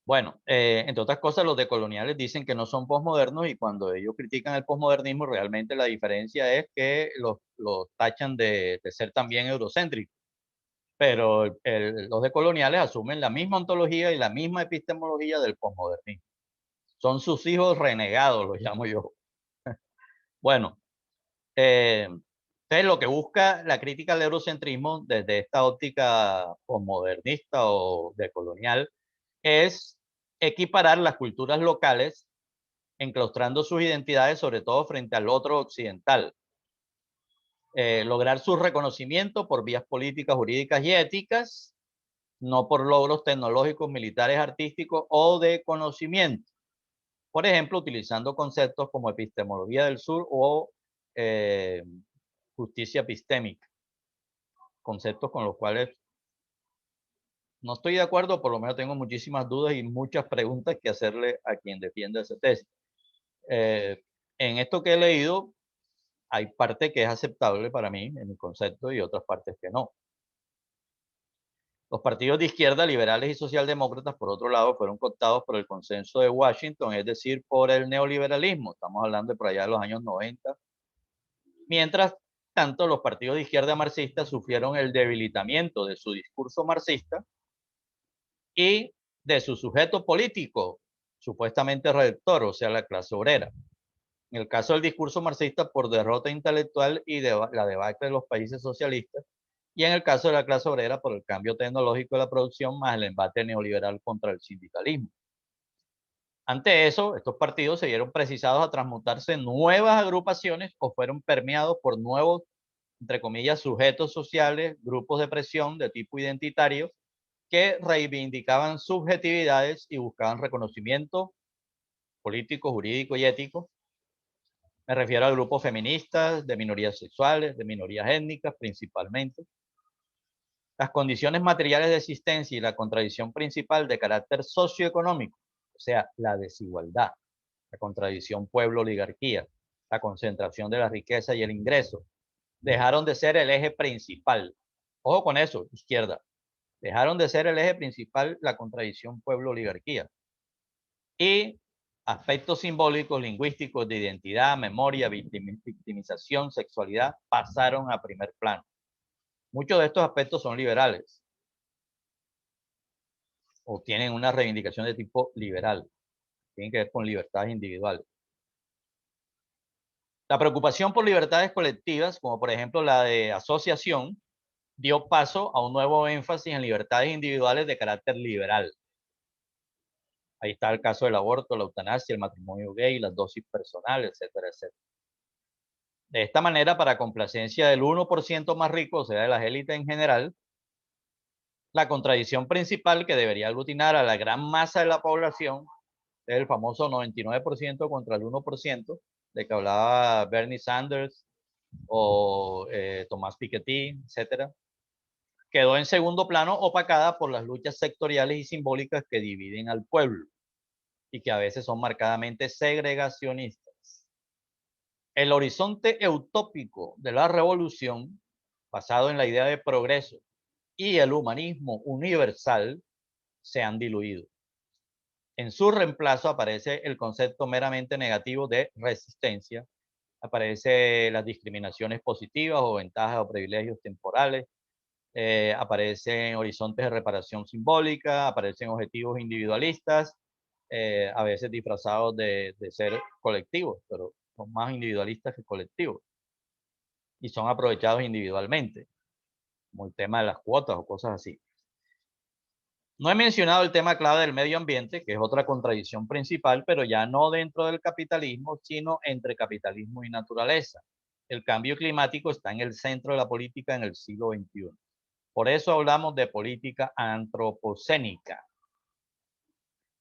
Bueno, entre otras cosas, los decoloniales dicen que no son posmodernos y cuando ellos critican el posmodernismo, realmente la diferencia es que los tachan de ser también eurocéntricos. Pero los decoloniales asumen la misma ontología y la misma epistemología del posmodernismo. Son sus hijos renegados, los llamo yo. Bueno, entonces lo que busca la crítica al eurocentrismo desde esta óptica posmodernista o decolonial es equiparar las culturas locales, enclaustrando sus identidades, sobre todo frente al otro occidental. Lograr su reconocimiento por vías políticas, jurídicas y éticas, no por logros tecnológicos, militares, artísticos o de conocimiento. Por ejemplo, utilizando conceptos como epistemología del sur o justicia epistémica, conceptos con los cuales no estoy de acuerdo, por lo menos tengo muchísimas dudas y muchas preguntas que hacerle a quien defiende esa tesis. En esto que he leído, hay parte que es aceptable para mí en mi concepto y otras partes que no. Los partidos de izquierda, liberales y socialdemócratas, por otro lado, fueron cooptados por el consenso de Washington, es decir, por el neoliberalismo. Estamos hablando de por allá de los años 90. Mientras tanto, los partidos de izquierda marxistas sufrieron el debilitamiento de su discurso marxista y de su sujeto político, supuestamente redactor, o sea, la clase obrera. En el caso del discurso marxista, por derrota intelectual y la debacle de los países socialistas, y en el caso de la clase obrera, por el cambio tecnológico de la producción más el embate neoliberal contra el sindicalismo. Ante eso, estos partidos se vieron precisados a transmutarse en nuevas agrupaciones o fueron permeados por nuevos, entre comillas, sujetos sociales, grupos de presión de tipo identitario, que reivindicaban subjetividades y buscaban reconocimiento político, jurídico y ético. Me refiero a grupos feministas, de minorías sexuales, de minorías étnicas principalmente. Las condiciones materiales de existencia y la contradicción principal de carácter socioeconómico, o sea, la desigualdad, la contradicción pueblo-oligarquía, la concentración de la riqueza y el ingreso, dejaron de ser el eje principal. Ojo con eso, izquierda. Dejaron de ser el eje principal la contradicción pueblo-oligarquía. Y aspectos simbólicos, lingüísticos, de identidad, memoria, victimización, sexualidad, pasaron a primer plano. Muchos de estos aspectos son liberales o tienen una reivindicación de tipo liberal, tienen que ver con libertades individuales. La preocupación por libertades colectivas, como por ejemplo la de asociación, dio paso a un nuevo énfasis en libertades individuales de carácter liberal. Ahí está el caso del aborto, la eutanasia, el matrimonio gay, las dosis personales, etcétera, etcétera. De esta manera, para complacencia del 1% más rico, o sea, de las élites en general, la contradicción principal que debería aglutinar a la gran masa de la población es el famoso 99% contra el 1%, de que hablaba Bernie Sanders o Tomás Piketty, etcétera, quedó en segundo plano opacada por las luchas sectoriales y simbólicas que dividen al pueblo y que a veces son marcadamente segregacionistas. El horizonte utópico de la revolución, basado en la idea de progreso y el humanismo universal, se han diluido. En su reemplazo aparece el concepto meramente negativo de resistencia, aparecen las discriminaciones positivas o ventajas o privilegios temporales, aparecen horizontes de reparación simbólica, aparecen objetivos individualistas, a veces disfrazados de ser colectivos, pero son más individualistas que colectivos y son aprovechados individualmente, como el tema de las cuotas o cosas así. No he mencionado el tema clave del medio ambiente, que es otra contradicción principal, pero ya no dentro del capitalismo, sino entre capitalismo y naturaleza. El cambio climático está en el centro de la política en el siglo XXI. Por eso hablamos de política antropocénica.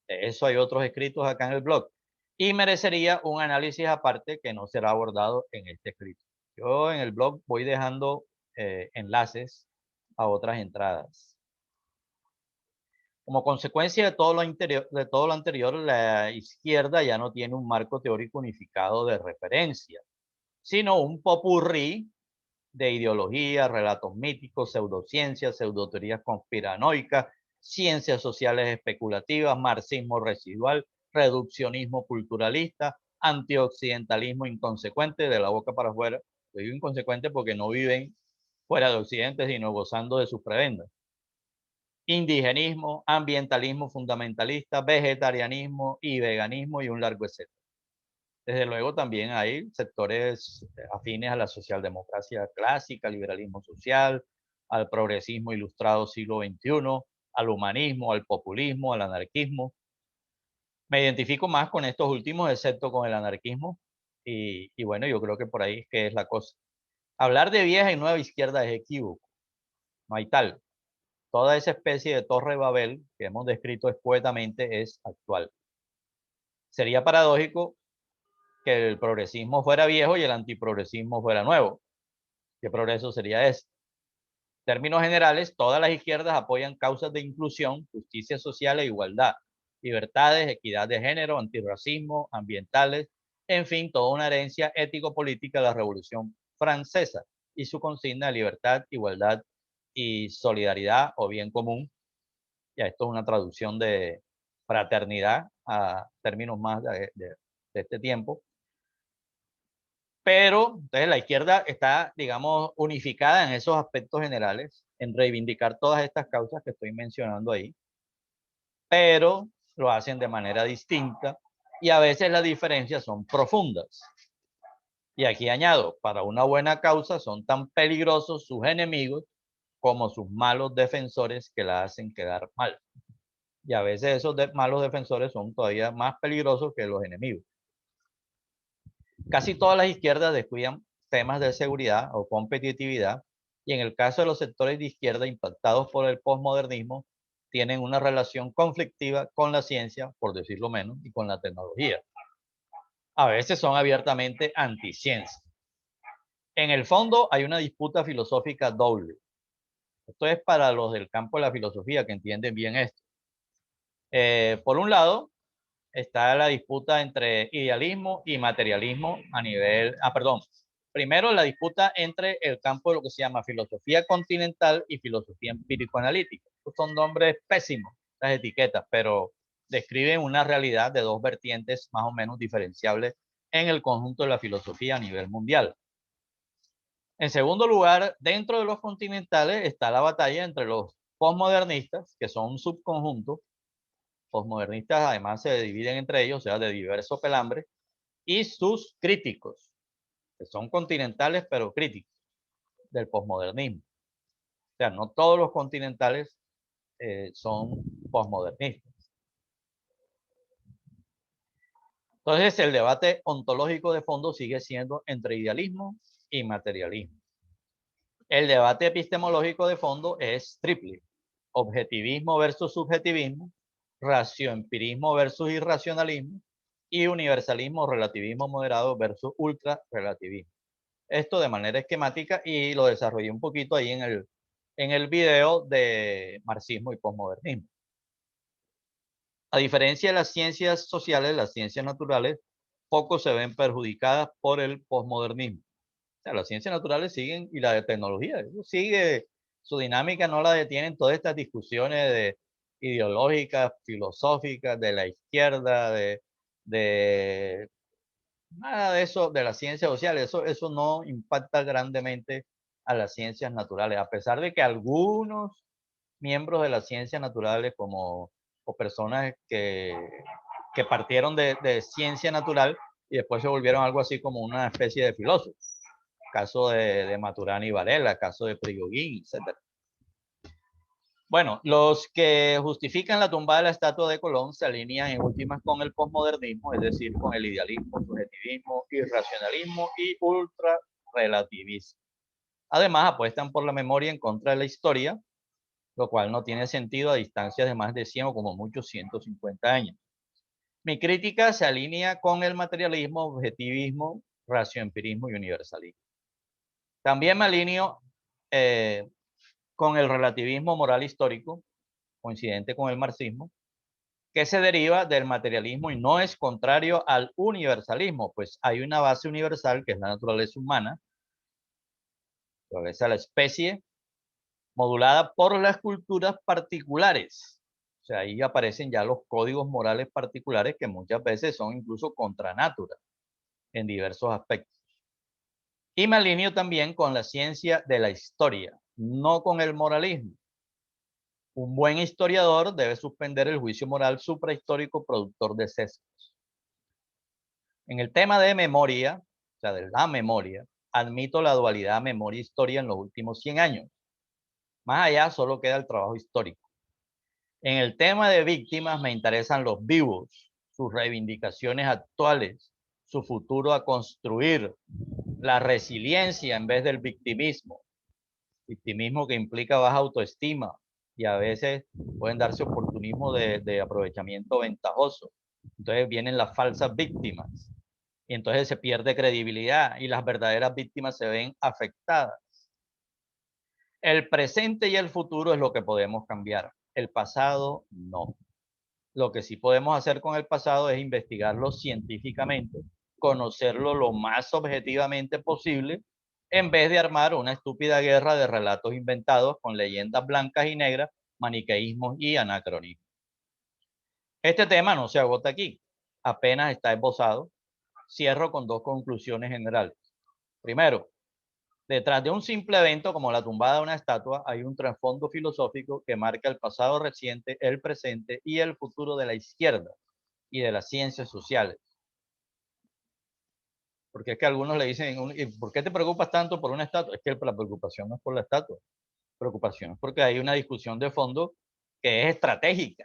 De eso hay otros escritos acá en el blog. Y merecería un análisis aparte que no será abordado en este escrito. Yo en el blog voy dejando enlaces a otras entradas. Como consecuencia de todo lo anterior, la izquierda ya no tiene un marco teórico unificado de referencia, sino un popurrí de ideologías, relatos míticos, pseudociencias, pseudoteorías conspiranoicas, ciencias sociales especulativas, marxismo residual, reduccionismo culturalista, antioccidentalismo inconsecuente, de la boca para afuera. Yo digo inconsecuente porque no viven fuera de Occidente, sino gozando de sus prebendas. Indigenismo, ambientalismo fundamentalista, vegetarianismo y veganismo y un largo etcétera. Desde luego también hay sectores afines a la socialdemocracia clásica, liberalismo social, al progresismo ilustrado siglo XXI, al humanismo, al populismo, al anarquismo. Me identifico más con estos últimos, excepto con el anarquismo. Y bueno, yo creo que por ahí es que es la cosa. Hablar de vieja y nueva izquierda es equívoco. No hay tal. Toda esa especie de torre de Babel que hemos descrito escuetamente es actual. Sería paradójico que el progresismo fuera viejo y el antiprogresismo fuera nuevo. ¿Qué progreso sería ese? En términos generales, todas las izquierdas apoyan causas de inclusión, justicia social e igualdad, libertades, equidad de género, antirracismo, ambientales, en fin, toda una herencia ético-política de la Revolución Francesa y su consigna de libertad, igualdad y solidaridad o bien común. Ya esto es una traducción de fraternidad a términos más de este tiempo. Pero entonces la izquierda está, digamos, unificada en esos aspectos generales, en reivindicar todas estas causas que estoy mencionando ahí, pero lo hacen de manera distinta y a veces las diferencias son profundas. Y aquí añado, para una buena causa son tan peligrosos sus enemigos como sus malos defensores que la hacen quedar mal. Y a veces esos malos defensores son todavía más peligrosos que los enemigos. Casi todas las izquierdas descuidan temas de seguridad o competitividad y en el caso de los sectores de izquierda impactados por el posmodernismo, tienen una relación conflictiva con la ciencia, por decirlo menos, y con la tecnología. A veces son abiertamente anticiencia. En el fondo hay una disputa filosófica doble. Esto es para los del campo de la filosofía que entienden bien esto. Por un lado, está la disputa entre idealismo y materialismo a nivel, primero la disputa entre el campo de lo que se llama filosofía continental y filosofía empírico-analítica. Estos son nombres pésimos, las etiquetas, pero describen una realidad de dos vertientes más o menos diferenciables en el conjunto de la filosofía a nivel mundial. En segundo lugar, dentro de los continentales está la batalla entre los postmodernistas, que son un subconjunto. Postmodernistas además se dividen entre ellos, o sea, de diverso pelambre, y sus críticos, que son continentales pero críticos del postmodernismo. O sea, no todos los continentales son postmodernistas. Entonces, el debate ontológico de fondo sigue siendo entre idealismo y materialismo. El debate epistemológico de fondo es triple: objetivismo versus subjetivismo, racioempirismo versus irracionalismo y universalismo, relativismo moderado versus ultrarrelativismo. Esto de manera esquemática y lo desarrollé un poquito ahí en el video de marxismo y posmodernismo. A diferencia de las ciencias sociales, las ciencias naturales poco se ven perjudicadas por el posmodernismo. O sea, las ciencias naturales siguen, y la de tecnología, eso sigue su dinámica, no la detienen todas estas discusiones ideológicas, filosóficas, de la izquierda, de nada de eso, de las ciencias sociales, eso no impacta grandemente a las ciencias naturales, a pesar de que algunos miembros de las ciencias naturales, como o personas que partieron de ciencia natural y después se volvieron algo así como una especie de filósofos. Caso de Maturana y Varela, caso de Prigogine, etc. Bueno, los que justifican la tumbada de la estatua de Colón se alinean en últimas con el posmodernismo, es decir, con el idealismo, subjetivismo, irracionalismo y ultrarrelativismo. Además, apuestan por la memoria en contra de la historia, lo cual no tiene sentido a distancias de más de 100 o como muchos 150 años. Mi crítica se alinea con el materialismo, objetivismo, racioempirismo y universalismo. También me alineo con el relativismo moral histórico, coincidente con el marxismo, que se deriva del materialismo y no es contrario al universalismo, pues hay una base universal que es la naturaleza humana, la naturaleza de la especie, modulada por las culturas particulares. O sea, ahí aparecen ya los códigos morales particulares que muchas veces son incluso contra natura en diversos aspectos. Y me alineo también con la ciencia de la historia, no con el moralismo. Un buen historiador debe suspender el juicio moral suprahistórico productor de sesgos. En el tema de memoria, o sea, de la memoria, admito la dualidad memoria-historia en los últimos 100 años. Más allá solo queda el trabajo histórico. En el tema de víctimas me interesan los vivos, sus reivindicaciones actuales, su futuro a construir, la resiliencia en vez del victimismo. Victimismo que implica baja autoestima y a veces pueden darse oportunismo de aprovechamiento ventajoso. Entonces vienen las falsas víctimas y entonces se pierde credibilidad y las verdaderas víctimas se ven afectadas. El presente y el futuro es lo que podemos cambiar, el pasado no. Lo que sí podemos hacer con el pasado es investigarlo científicamente, conocerlo lo más objetivamente posible, en vez de armar una estúpida guerra de relatos inventados con leyendas blancas y negras, maniqueísmos y anacronismos. Este tema no se agota aquí, apenas está esbozado. Cierro con dos conclusiones generales. Primero, detrás de un simple evento como la tumbada de una estatua hay un trasfondo filosófico que marca el pasado reciente, el presente y el futuro de la izquierda y de las ciencias sociales. Porque es que algunos le dicen, ¿por qué te preocupas tanto por una estatua? Es que la preocupación no es por la estatua, preocupación es porque hay una discusión de fondo que es estratégica,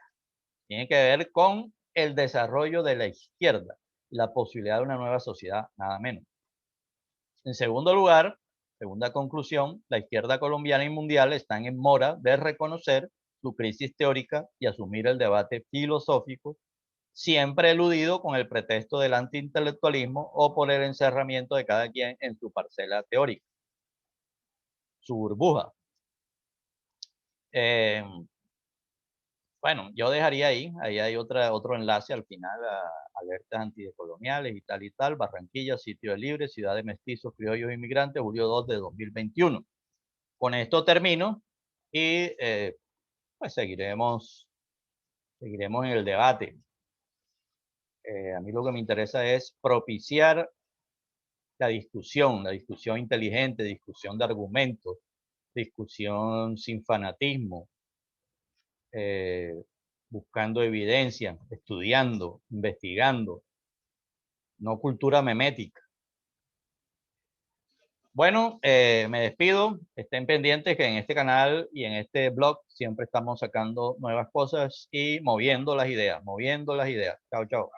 tiene que ver con el desarrollo de la izquierda, la posibilidad de una nueva sociedad, nada menos. En segundo lugar, segunda conclusión, la izquierda colombiana y mundial están en mora de reconocer su crisis teórica y asumir el debate filosófico, siempre eludido con el pretexto del antiintelectualismo o por el encerramiento de cada quien en su parcela teórica, su burbuja. Bueno, yo dejaría ahí hay otro enlace al final a alertas antidecoloniales y tal, Barranquilla, sitio libre, ciudad de mestizos, criollos inmigrantes, julio 2 de 2021. Con esto termino y pues seguiremos en el debate. A mí lo que me interesa es propiciar la discusión inteligente, discusión de argumentos, discusión sin fanatismo, buscando evidencia, estudiando, investigando, no cultura memética. Bueno, me despido. Estén pendientes que en este canal y en este blog siempre estamos sacando nuevas cosas y moviendo las ideas. Chao, chao.